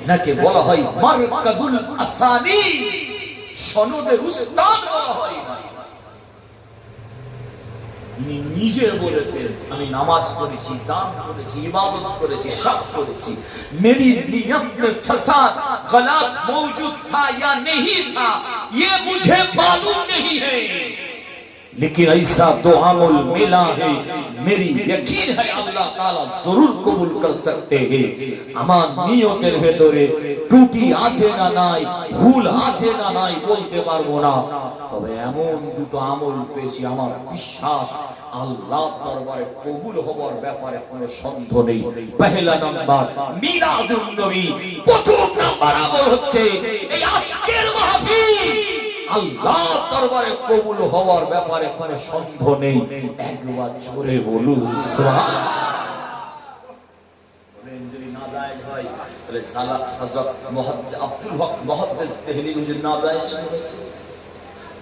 এনাকে বলা হয় মারকাদুল আসানি, সনদের উস্তাদ বলা হয়। তিনি নিজে বলেছেন, আমি নামাজ পড়েছি, দান করেছি, ইবাদত করেছি, সব করেছি, मेरी नियत में फसाद गलत मौजूद था या नहीं था ये मुझे मालूम नहीं है, लेकिन ऐसा तो अमल मिला है, मेरी यकीन है अल्लाह ताला जरूर कबूल कर सकते हैं। আমার নিয়তের ভেতরে ত্রুটি আছে না নাই, ভুল আছে না নাই বলতে পারবো না, তবে এমন দুটো আমল পেয়েছি আমার বিশ্বাস আল্লাহর দরবারে কবুল হওয়ার ব্যাপারে কোনো সন্দেহ নেই। পহেলা নাম্বার মিলাদুন নবী, প্রথম নাম্বার আমল হচ্ছে এই আজকের মাহফিল আল্লাহর দরবারে কবুল হওয়ার ব্যাপারে কোনো সন্দেহ নেই। একবার জোরে বলুন সুবহানাল্লাহ। বলেন যদি নাজায়েজ হয় তাহলে সালা হযরত মুহাদ্দিস আব্দুল হক মুহাদ্দিস দেহলেভি যদি নাজায়েজ করেছে,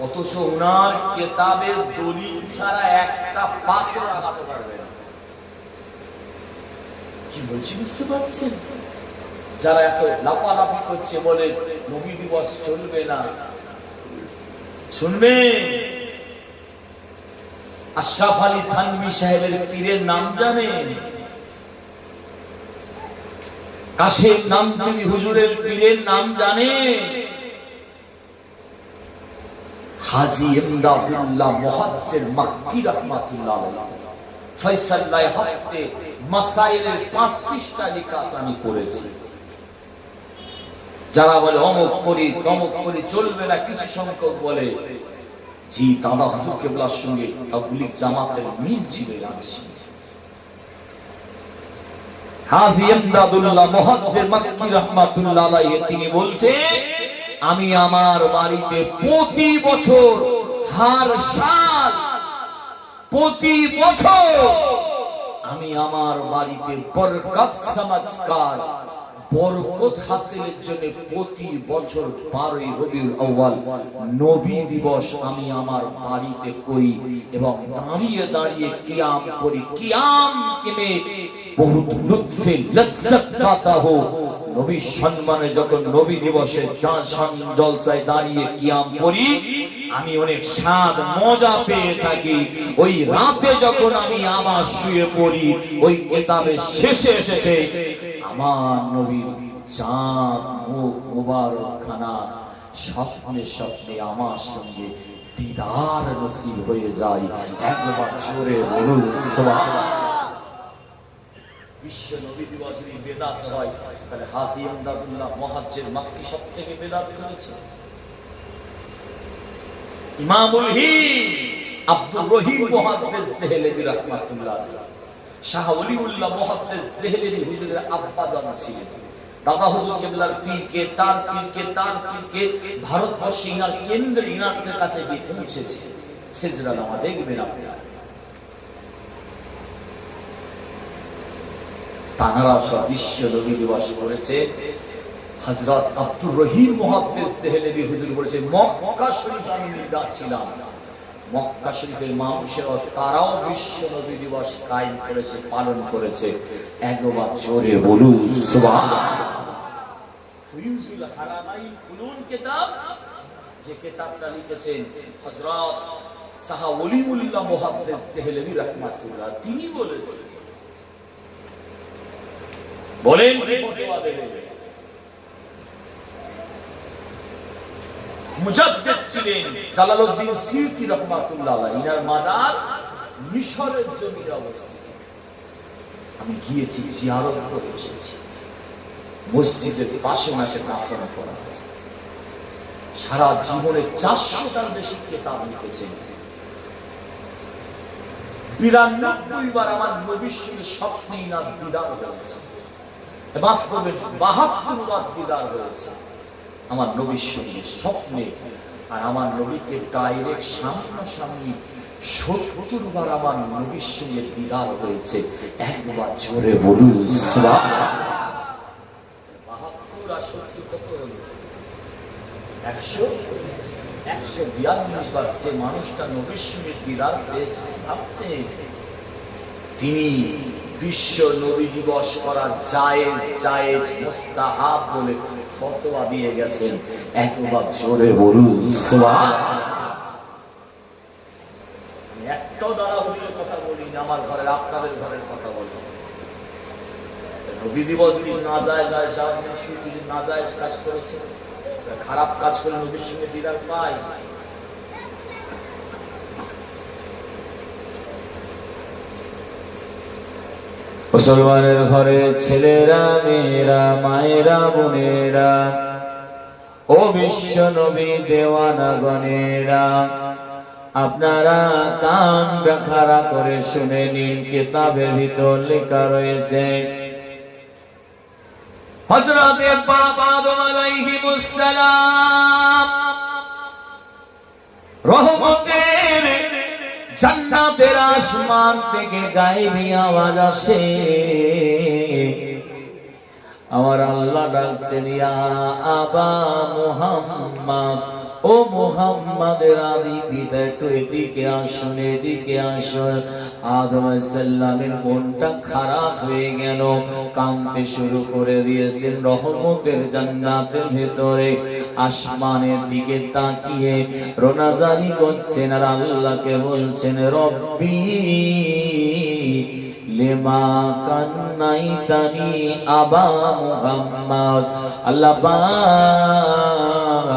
অথচ উনার কিতাবের দলিল ছাড়া একটা পাত্র লাগাতে পারবে না। কি বলছি বুঝতে পারছেন? যারা এত লাফালাফি করছে বলে নবী দিবস চলবে না, শুনবেন, আশরাফ আলী থানভী সাহেবের পীরের নাম জানেন? কাশেম নামধারী হুজুরের পীরের নাম জানেন? হাজী ইমদাদুল্লাহ মুহাজ্জির মাক্কি রাহমাতুল্লাহ আলাইহি ফয়সাল্লাহ হাফতে মাসাইলের 5 পৃষ্ঠা লেখা আমি করেছি। যারা বলে অমুক করি তমুক করি চলবে না, কিছু সংখ্যক বলে জি দাদা হুজুর কেবলার সঙ্গে তাবলীগ জামাতের মিল ছিল। হাজী ইমদাদুল্লাহ মুহাজ্জির মাক্কি রাহমাতুল্লাহ আলাইহি তিনি বলছে, আমি আমার বাড়িতে প্রতি বছর হার সাল প্রতি বছর আমি আমার বাড়িতে বরকত সমাজকার বরকত হাসিলের জন্য প্রতি বছর 12 রবিউল আউয়াল নবী দিবস আমি আমার বাড়িতে করি এবং দাঁড়িয়ে দাঁড়িয়ে কিয়াম করি। কিয়াম में बहुत लुत्फ लज्जत पाता हो। নবী সম্মানে যখন নবী দিবসে জলসায় দাঁড়িয়ে কিয়াম করি আমি অনেক স্বাদ মজা পেয়ে থাকি। ওই রাতে যখন আমি আবার শুয়ে পড়ি ওই কিতাবের শেষে এসেছে আমার নবীর চাঁদ মুখ মুবারক খানা স্বপ্নে স্বপ্নে আমার সঙ্গে দিদার নসিব হয়ে যায়। একবার জোরে বলুন সুবহানাল্লাহ। বিশ্ব নবী দিবস যদি বেদাত হয় তাহলে হাজী ইমদাদুল্লাহ মুহাজ্জির মাক্কি সবথেকে বেদাত করেছে। ইমামুল হিন্দ আব্দুর রহিম মুহাদ্দিস দেহলেভি রাহমাতুল্লাহ আলাইহি শাহ ওলিউল্লাহ মুহাদ্দিস দেহলেভি হুজুরের আব্বা জান ছিলেন। দাদা হুজুর কেবলার পীরকে তার পীরকে তার পীরকে ভারতবর্ষে ইনার কেন্দ্রে ইনারদের কাছে গিয়ে পৌঁছেছে। সিজদা নামা দেখবেন আপনারা। তানারা সব বিশ্ব নবী দিবস করেছে। হযরত আব্দুর রহিম মুহাদ্দিস দেহলেভি হুজুর বলেছে মক্কা শরীফ আমি যাচ্ছিলাম মক্কা শরীফের মানুষেরা তারাও বিশ্ব নবী দিবস কায়েম করেছে, পালন করেছে। একবার জোরে বলুন সুবহানাল্লাহ। ফুয়ুজুল হারামাইন কুলুন কিতাব, যে কিতাবটা লিখেছেন হযরত শাহ ওলিউল্লাহ মুহাদ্দিস দেহলভী রাহমাতুল্লাহ, তিনি বলেছেন, বলেন কি ফতোয়া দেবেন? মুজাদ্দিদ ছিলেন জালালউদ্দিন সুয়ুতী রাহমাতুল্লাহ আলাইহি, ইনার মাজার মিশরের জমিনে অবস্থিত। আমি গিয়েছি, জিয়ারত করে এসেছি। মসজিদের পাশে মাঠে দাফন করা আছে। সারা জীবনে 400টার বেশি কিতাব লিখেছেন। 92 বার আমার নবীর সঙ্গে স্বপ্নে ইনার দিদার হয়েছে। মাফ করবেন, 72 বার দিদার হয়েছে আমার নবীর সঙ্গে স্বপ্নে। আর আমার নবীকে ডাইরেক্ট সামনাসামনি 70 বার আমার নবীর সঙ্গে দিদার হয়েছে। একবার জোরে বলুন সুবহানাল্লাহ। 72 আর 70 কত হলো? 142 বার যে মানুষটা নবীর সঙ্গে দিদার পেয়েছে, ভাবছেন তিনি বিশ্ব নবী দিবস করা জায়েজ জায়েজ মুস্তাহাব বলে ফতোয়া দিয়ে গেছেন। একবার জোরে বলুন সুবহানাল্লাহ। আমি একটাও দাঁড়াহুড়ির কথা বলি না, আমার ঘরের আপনাদের ঘরের কথা বলি। নবী দিবস দিন না যায় যায় যার শুধু না যায় কাজ করেছে, খারাপ কাজ করে নবীর সঙ্গে দিদার পায়। মুসলমানের ঘরে ছেলেরা, মেয়েরা, মায়েরা, বোনেরা, ও বিশ্ব নবী দেওয়ানা গণেরা, আপনারা কান খাড়া করে শুনে নিন। কিতাবের ভিতর লেখা রয়েছে হযরত পাক আদম আলাইহিস সালাম রহমতের জান্নাতের আসমান থেকে গায়েবী আওয়াজ আসে। আমার আল্লাহ ডাকছেন, ইয়া আবা মুহাম্মদ, ও মুহাম্মাদের আদি পিতা, একটু এদিকে আসুন, এদিকে আসুন। আদম আলাইহিস সালামের মনটা খারাপ হয়ে গেল, কাঁদতে শুরু করে দিয়েছেন। রহমতের জান্নাতের ভেতরে আসমানের দিকে তাকিয়ে রোনাজারি করছেন আর আল্লাহকে বলছেন, রব্বি লিমা কান্নাইতানি আবা মুহাম্মদ। আল্লাহ পাক,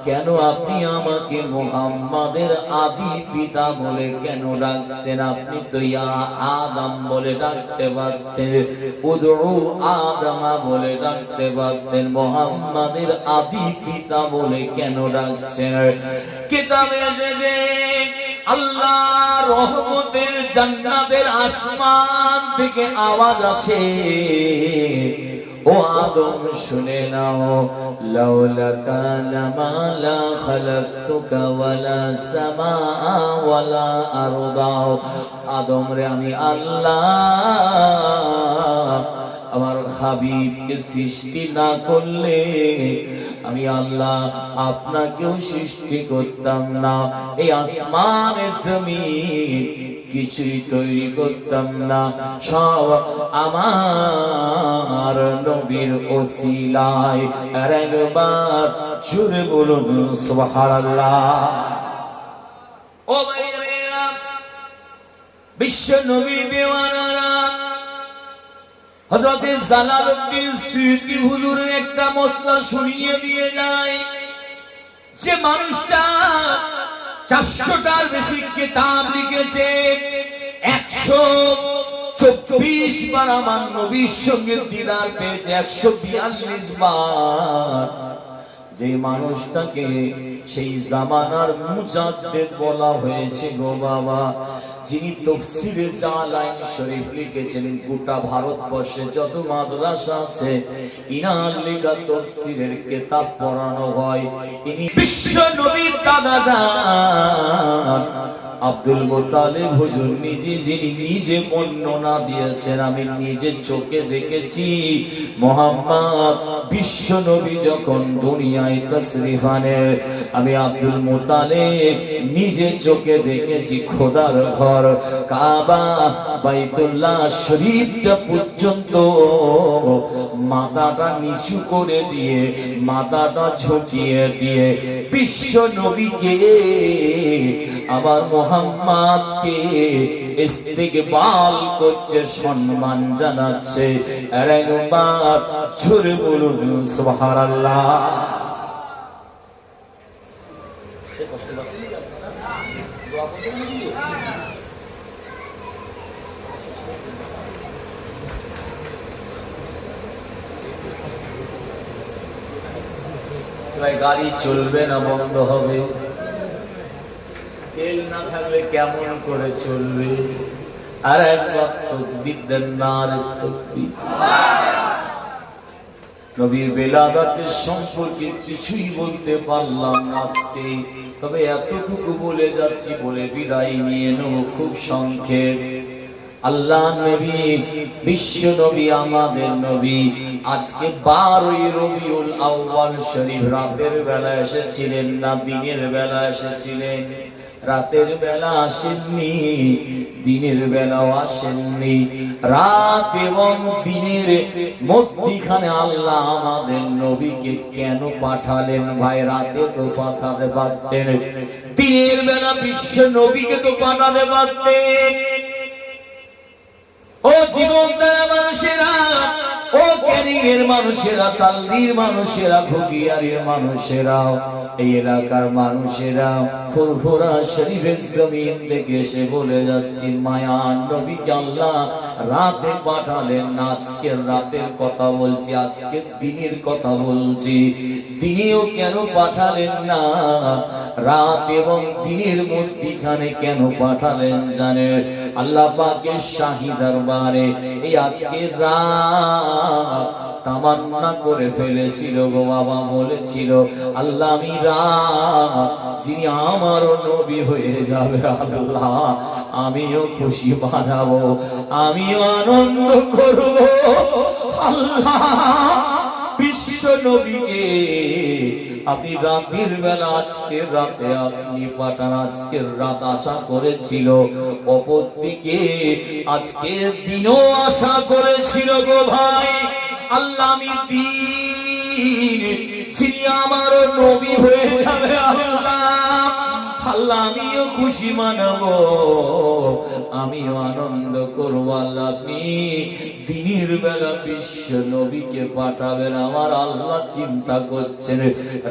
কেন আপনি আমাকে মুহাম্মাদের আদি পিতা বলে কেন ডাকছেন? আপনি তো ইয়া আদম বলে ডাকতে পারতেন, উদউ আদমা বলে ডাকতে পারতেন। মুহাম্মাদের আদি পিতা বলে কেন ডাকছেন? কিতাবে যে আল্লাহ রহমতের জান্নাতের আসমান থেকে আওয়াজ আসে, ও আদম শুনে নাও, লাউলাকা লামা লা খালাকতুকা ওয়ালা সামাআ ওয়ালা আরদা। আদম রে, আমি আল্লাহ আমার হাবিবকে সৃষ্টি না করলে আমি আল্লাহ আপনাকেও সৃষ্টি করতাম না, এই আসমানে জমিন কিছুই তৈরি করতাম না। সব আমার নবীর ওসিলায়। আর একবার জোরে বলুন সুবহানাল্লাহ। ও ভাইরা, বিশ্ব নবী দেওয়ানারা হযরত জালালউদ্দিন সুয়ুতী হুজুরের একটা মসলা শুনিয়ে দিয়ে যায়, যে মানুষটা 400টার বেশি কিতাব লিখেছে, 124 বার আমার নবীর সঙ্গে দিদার পেয়েছে, 142 বার। যে মানুষটাকে সেই জামানার মুজাদ্দিদ বলা হয়েছে গো বাবা, যিনি তাফসীরে জালালাইন শরীফ লিখেছেন। গোটা ভারতবর্ষে যত মাদ্রাসা আছে, ইনার লেখা তাফসীরের কিতাব পড়ানো হয়। ইনি বিশ্ব নবীর দাদাজান আব্দুল মুত্তালিব হুজুর নিজে, যিনি নিজে বর্ণনা দিয়েছেন, আমি নিজে চোখে দেখেছি। মুহাম্মদ বিশ্ব নবী যখন দুনিয়ায় তাশরীফ আনে, আমি আব্দুল মুতালিব নিজে চোখে দেখেছি খোদার ঘর কাবা বাইতুল্লাহ শরীফটা পর্যন্ত মাথাটা নিচু করে দিয়ে মাথাটা ঝুঁকিয়ে দিয়ে বিশ্ব নবীকে আবার মুহাম্মদকে ইস্তিকবাল করছে, সম্মান জানাচ্ছে। আর একবার জোরে বলুন সুবহানাল্লাহ। গাড়ি চলবে না বন্ধ হবে? তেল না থাকলে কেমন করে চলবে? আর একবার তাকবীর দেন না, তাকবীর। নবীর বেলাদাতের সম্পর্কে কিছুই বলতে পারলাম না আজকে, তবে এতটুকু বলে যাচ্ছি, বলে বিদায় নিয়ে নেব খুব সংক্ষেপ। আল্লাহ নবী, বিশ্ব নবী, আমাদের নবী আজকে 12ই রবিউল আউয়াল শরীফ রাতের বেলা এসেছিলেন না দিনের বেলা এসেছিলেন? রাতের বেলা আসেননি, দিনের বেলাও আসেননি। রাত এবং দিনের মধ্যখানে আল্লাহ আমাদের নবীকে কেন পাঠালেন? ভাই রাতে তো পাঠাতে পারতেন, দিনের বেলা বিশ্ব নবীকে তো পাঠাতে পারতেন। ও জীবন দেয়া মানুষেরা, ও ক্যানিংয়ের মানুষেরা, তালদির মানুষেরা, ঘুগিয়ারের মানুষেরা, এই এলাকার মানুষেরা, ফুরফুরা শরীফের জমিন থেকে এসে বলে যাচ্ছি, মায়ান নবীকে আল্লাহ রাতে পাঠালেন না। আজকের রাতের কথা বলছি, আজকের দিনের কথা বলছি। দিনেও কেন পাঠালেন না? রাত এবং দিনের মধ্যখানে কেন পাঠালেন জানেন? আল্লাহ পাকের শাহী দরবারে এই আজকের রাত তামান্না করে ফেলেছিল গো বাবা, বলেছিল আল্লাহ আমি রাত যিনি আমারও নবী হয়ে যাবে আল্লাহ আমিও খুশি বানাবো, আমিও আনন্দ করব। আল্লাহ বিশ্ব নবীকে আপনি রাতের বেলা আজকের রাতে আপনি পাঠান। আজকের রাত আশা করেছিল, অপরদিকে আজকের দিনও আশা করেছিল গো ভাই। আল্লাহ আমি দিন যিনি আমারও নবী হয়ে যাবে আল্লাহ আল্লাহ আমিও খুশি মানাবো, আমিও আনন্দ করবো। আল্লাহ আপনি দিনের বেলা বিশ্ব নবীকে পাঠাবেন। আমার আল্লাহ চিন্তা করছেন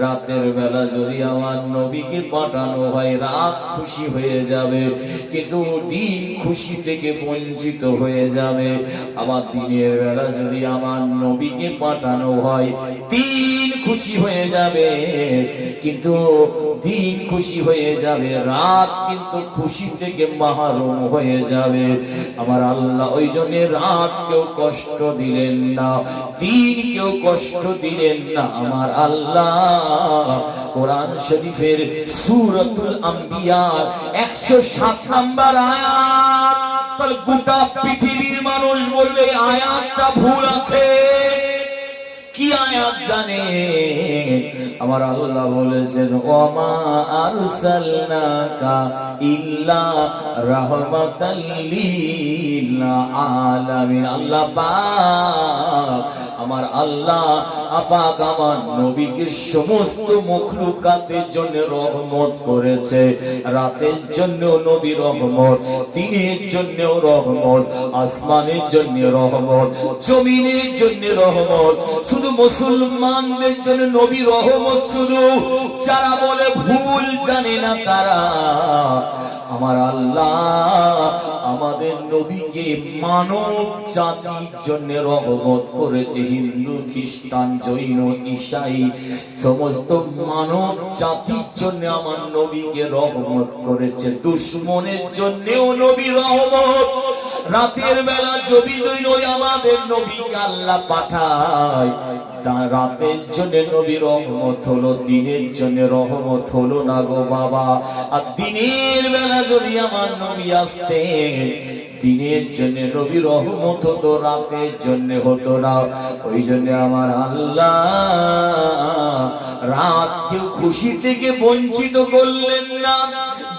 রাতের বেলা যদি আমার নবীকে পাঠানো হয় রাত খুশি হয়ে যাবে, কিন্তু দিন খুশি থেকে বঞ্চিত হয়ে যাবে। আবার দিনের বেলা যদি আমার নবীকে পাঠানো হয় দিন খুশি হয়ে যাবে, কিন্তু দিন খুশি হয়ে যাবে, রাত কিন্তু খুশি থেকে মাহরুম হয়ে যাবে। আমার আল্লাহ ওই জন্য রাত কেউ কষ্ট দিলেন না, দিন কেউ কষ্ট দিলেন না। আমার আল্লাহ কোরআন শরীফের সূরাতুল আম্বিয়া 107 নম্বর আয়াত, তাহলে গোটা পৃথিবীর মানুষ বলবে আয়াতটা ভুল আছে। কি আয়াত জানে? আমার আল্লাহ বলেছেন ওমা আরসালনাকা ইল্লা রাহমাতাল লিল আলামিন। আল্লাহ পাক, আমার আল্লাহ পাক আমার নবীকে সমস্ত মখলুকাতের জন্য রহমত করেছে। রাতের জন্য নবী রহমত, দিনের জন্য রহমত, আসমানের জন্য রহমত, জমিনের জন্য রহমত। শুধু মুসলমানদের জন্য নবী রহমত, শুধু যারা বলে ভুল জানে না তারা। আমার আল্লাহ আমাদের নবীকে মানব জাতির জন্য রহমত করেছে। হিন্দু, খ্রিস্টান, জৈন, ঈসাই সমস্ত মানব জাতির জন্য আমার নবীকে রহমত করেছে। দুশমনের জন্যও নবী রহমত। রাতের বেলা যদি আমাদের নবীকে আল্লাহ পাঠায়, রাতের জন্য নবী রহমত হলো, দিনের জন্য রহমত হলো না গো বাবা। আর দিনের বেলা যদি আমার নবী আসতেন, দিনের জন্য, নবী রহমত হতো রাতের জন্য হতো না। ওই জন্য আমার আল্লাহ রাতকেও খুশি থেকে বঞ্চিত করলেন না,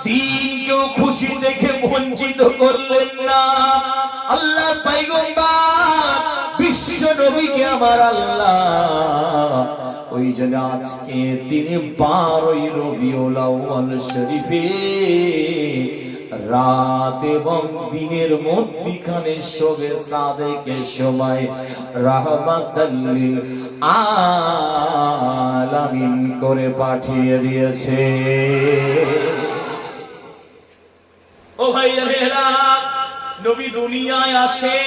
দিনকেও খুশি থেকে বঞ্চিত করলেন না। আল্লাহর পয়গম্বর বিশ্ব নবীকে আমার আল্লাহ ওই জন্য আজকে তিনি 12ই রবিউল আউয়াল শরীফে রাত এবং দিনের মধ্যখানে শবে সাদেকের সময় রাহমাতাল লিল আলামিন করে পাঠিয়ে দিয়েছে। ও ভাইয়েরা, নবী দুনিয়ায় আসে,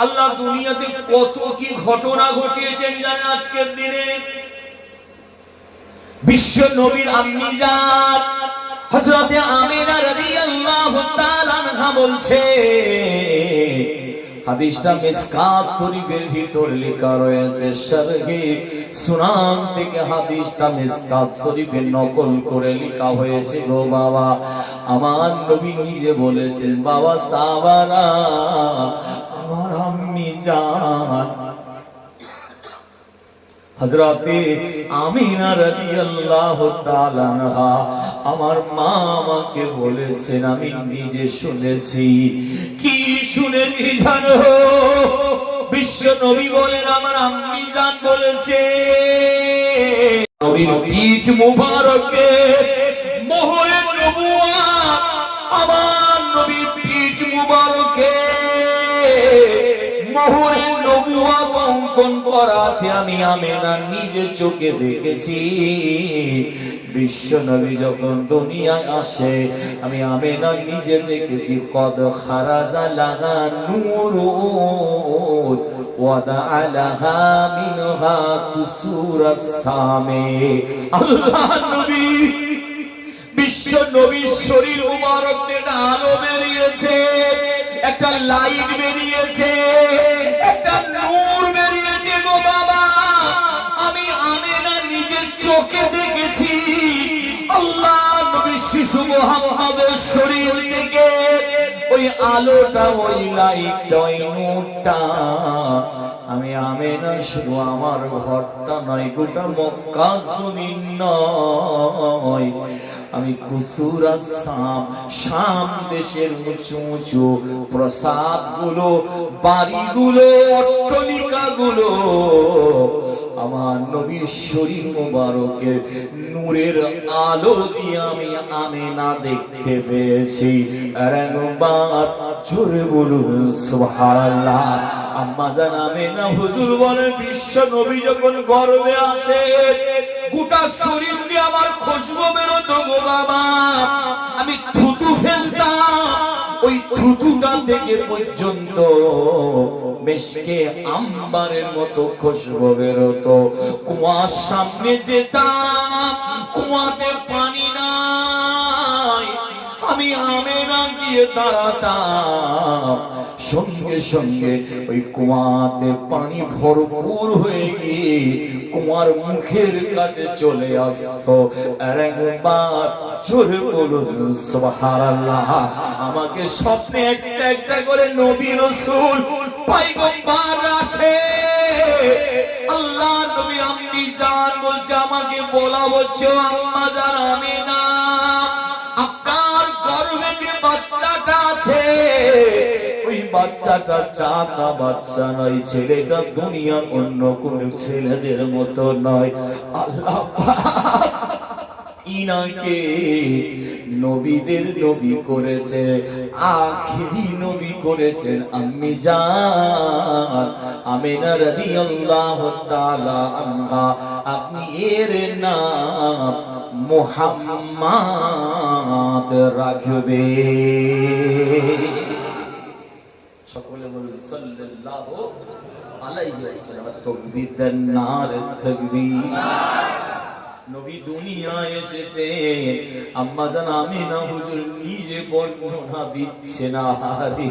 আল্লাহ দুনিয়াতে কত কি ঘটনা ঘটিয়েছেন জানেন? আজকের দিনে বিশ্ব নবীর আম্মি জান হযরতে আমিনা রাদিয়াল্লাহু তাআলা আনহা বলছে, হাদিসটা মিসকাত শরীফের ভিতর লেখা রয়েছে, শরহে সুনান থেকে হাদিসটা মিসকাত শরীফে নকল করে লেখা হয়েছে। গো বাবা, আমার নবী নিজে বলেছেন, বাবা সাহাবারা, আমার আম্মি জান হযরতে আমিনা রাদিয়াল্লাহু তাআলা আনহা আমার মা আমাকে বলেছেন, আমি নিজে শুনেছি। কি শুনেছি জানো? বিশ্ব নবী বলেন, আমার আম্মি জান বলেছে, নবীর পিঠ মুবারকে মোহরে নবুয়ত, আমার নবীর পিঠ মুবারকে মোহরে নবুয়ত অঙ্কন করা আছে। আমি আমিনা নিজে চোখে দেখেছি। বিশ্ব নবী যখন দুনিয়ায় আসে, আমি আমিনা নিজে দেখেছি। কদ খারাজা লাহা নূরুন ওয়াদা আলাহা মিনহা কুসুরাস সামে। আল্লাহ নবী, বিশ্ব নবীর শরীর মুবারক থেকে আলো বেরিয়েছে, একটা লাইট বেরিয়েছে, একটা নূর বেরিয়েছে। গো বাবা, আমি আমিনা নিজের চোখে দেখেছি। আল্লাহ নবী শিশু মুহাম্মদের শরীর থেকে ওই আলোটা, ওই লাইটটা, ওই নূরটা আমি আমিনা শুধু আমার ঘরটা নয়, গোটা মক্কা জমিন নয়, আমি কুসুরা শাম দেশের উঁচু উঁচু প্রাসাদ গুলো, বাড়িগুলো, অট্টালিকা গুলো আমার নবীর শরীর মুবারকের নূরের আলো দিয়ে আমি আমিনা দেখতে পেয়েছি। আর একবার জোরে বলুন সুবহানাল্লাহ। আম্মা জান আমিনা হুজুর বলেন, বিশ্ব নবী যখন গর্ভে আসে, গোটা শরীর দিয়ে আমার খুশবু বেরোতো। গো বাবা, আমি থুতু ফেলতাম, ওই থুতুটা থেকে পর্যন্ত মেশকে আম্বারের মতো খুশবু বেরোতো। কুয়ার সামনে যেতাম, কুয়াতে পানি নাই, আমি আমিনা গিয়ে দাঁড়াতাম, সঙ্গে সঙ্গে ওই কুয়াতে পানি ভরপুর হয়ে গিয়ে কুয়ার মুখের কাছে চলে আসতো। আর একবার জোরে বলুন সুবহানাল্লাহ। আমাকে স্বপ্নে একটা একটা করে নবী রাসূল পয়গম্বর আসে। আল্লাহ নবী আম্মি জান বলছে, আমাকে বলা হচ্ছে, আম্মা জান আমিনা, আপনার গর্ভে যে বাচ্চাটা আছে, ওই বাচ্চাটা চাকা বাচ্চা নয়, ছেলেটা দুনিয়ার অন্য কোন ছেলেদের মতো নয়। আল্লাহ ইনাকে নবীদের নবী করেছে, আখিরি নবী করেছেন আম্মি জান আমিনা রাদিয়াল্লাহু তাআলা আনহা। আপনি এর নাম মুহাম্মদ রাখবে। সকলে বলুন সাল্লাল্লাহু আলাইহি ওয়াসাল্লাম। তাকবীর দেন, নারে তাকবীর। নবী দুনিয়ায় এসেছে, আম্মা জান আমিনা হুজুর নিজে বর্ণনা দিচ্ছে না। আরে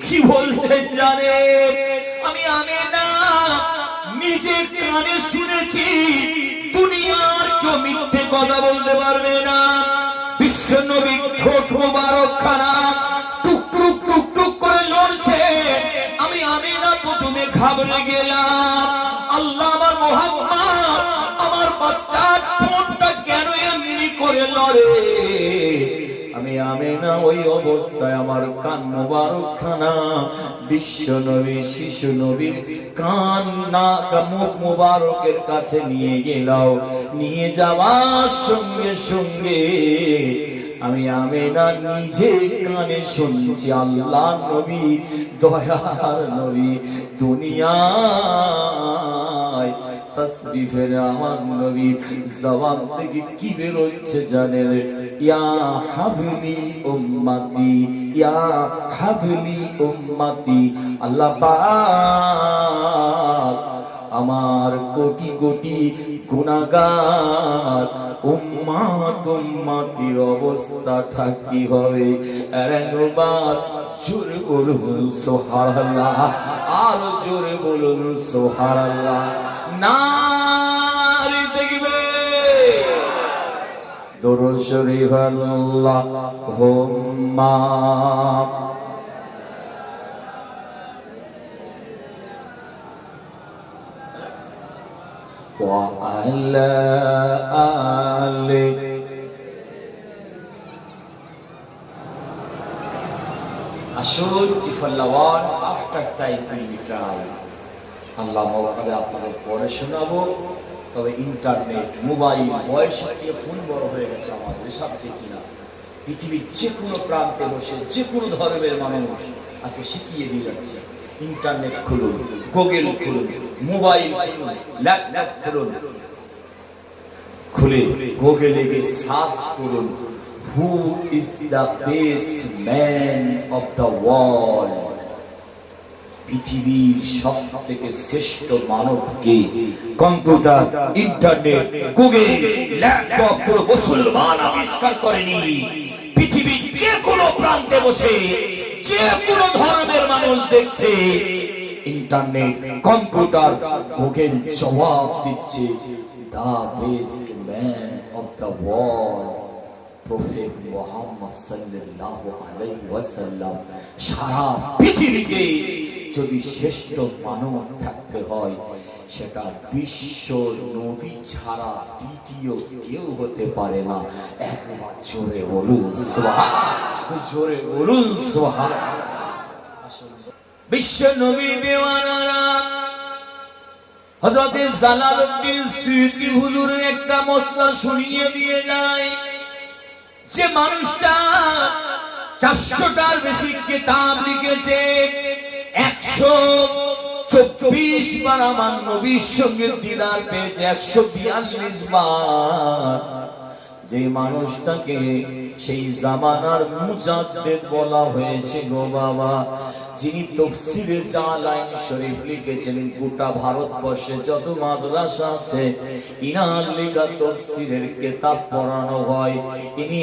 কি বলছেন জানে? আমি আমিনা নিজে কানে শুনেছি, দুনিয়ার কেউ মিথ্যে কথা বলতে পারবে না। বিশ্ব নবী ঠোঁট মোবারক খানা টুক টুক টুক টুক পরে আমি আমেনা ওই অবস্থায় আমার কান মোবারক খানা বিশ্ব নবী শিশু নবীর কান না মুখ মোবারকের কাছে নিয়ে গেলাম। নিয়ে যাওয়ার সঙ্গে সঙ্গে আমি আমেনা নিজে কানে শুনছি আল্লাহ নবী দয়ার নবী দুনিয়ায় তসরিফের আমার নবী জবান থেকে কি বের হচ্ছে জানেন? ইয়া হাবলি উম্মতি, ইয়া হাবলি উম্মতি। আল্লাহ পাক আমার কোটি কোটি গুনাহগার উম্মতির অবস্থাটা কি হবে? একবার জোরে বলুন সুবহানাল্লাহ, আর জোরে বলুন সুবহানাল্লাহ। নারী দেখবে দরুদ শরীফ আল্লাহুম্মা ওয়া আলা আলি আসুন ইফাল্লাওয়ান আফটার টাইম উইল ট্রাই। আল্লাহ মওকাদে আপনাদের পড়ে শোনাবো। তবে ইন্টারনেট মোবাইল বয়স দিয়ে ফোন বড় হয়ে গেছে আমাদের সাথে কিনা পৃথিবীর যে কোনো প্রান্তে বসে যে কোনো ধর্মের মানুষ আজকে শিখিয়ে দিয়ে যাচ্ছে। ইন্টারনেট খুলুন, গুগল খুলুন, মোবাইল খুলুন, ল্যাপটপ খুলুন, খুলে গুগলে গিয়ে সার্চ করুন who is the best man of the world. পৃথিবীর সব থেকে শ্রেষ্ঠ মানবকে কম্পিউটার, ইন্টারনেট, গুগল, ল্যাপটপ পুরো মুসলমান আবিষ্কার করেনি। পৃথিবীর যে কোনো প্রান্তে বসে যে কোনো ধর্মের মানুষ দেখছে ইন্টারনেট, কম্পিউটার, গুগল জবাব দিচ্ছে the best man of the world prophet Muhammad সাল্লাল্লাহু আলাইহি ওয়াসাল্লাম। সারা পৃথিবীতে যদি শ্রেষ্ঠ মানব থাকতে হয় সেটা বিশ্ব নবী ছাড়া দ্বিতীয় কেউ হতে পারে না। একবার জোরে বলুন সুবহানাল্লাহ, জোরে বলুন সুবহানাল্লাহ। বিশ্ব নবী দেওয়ানারা হযরত জালালউদ্দিন সুয়ুতী হুজুরের একটা মসলা শুনিয়ে দিয়ে যায় যে মানুষটা 400টার বেশি কিতাব লিখেছে, 124 বার আমার নবীর সঙ্গে দিদার পেয়েছে, 142 বার। যে মানুষটাকে সেই জামানার মুজাদ্দিদ বলা হয়েছে গো বাবা, যিনি তাফসীরে জালালাইন শরীফ লিখেছেন। গোটা ভারতবর্ষে যত মাদ্রাসা আছে ইনার লেখা তাফসীরের কিতাব পড়ানো হয়। ইনি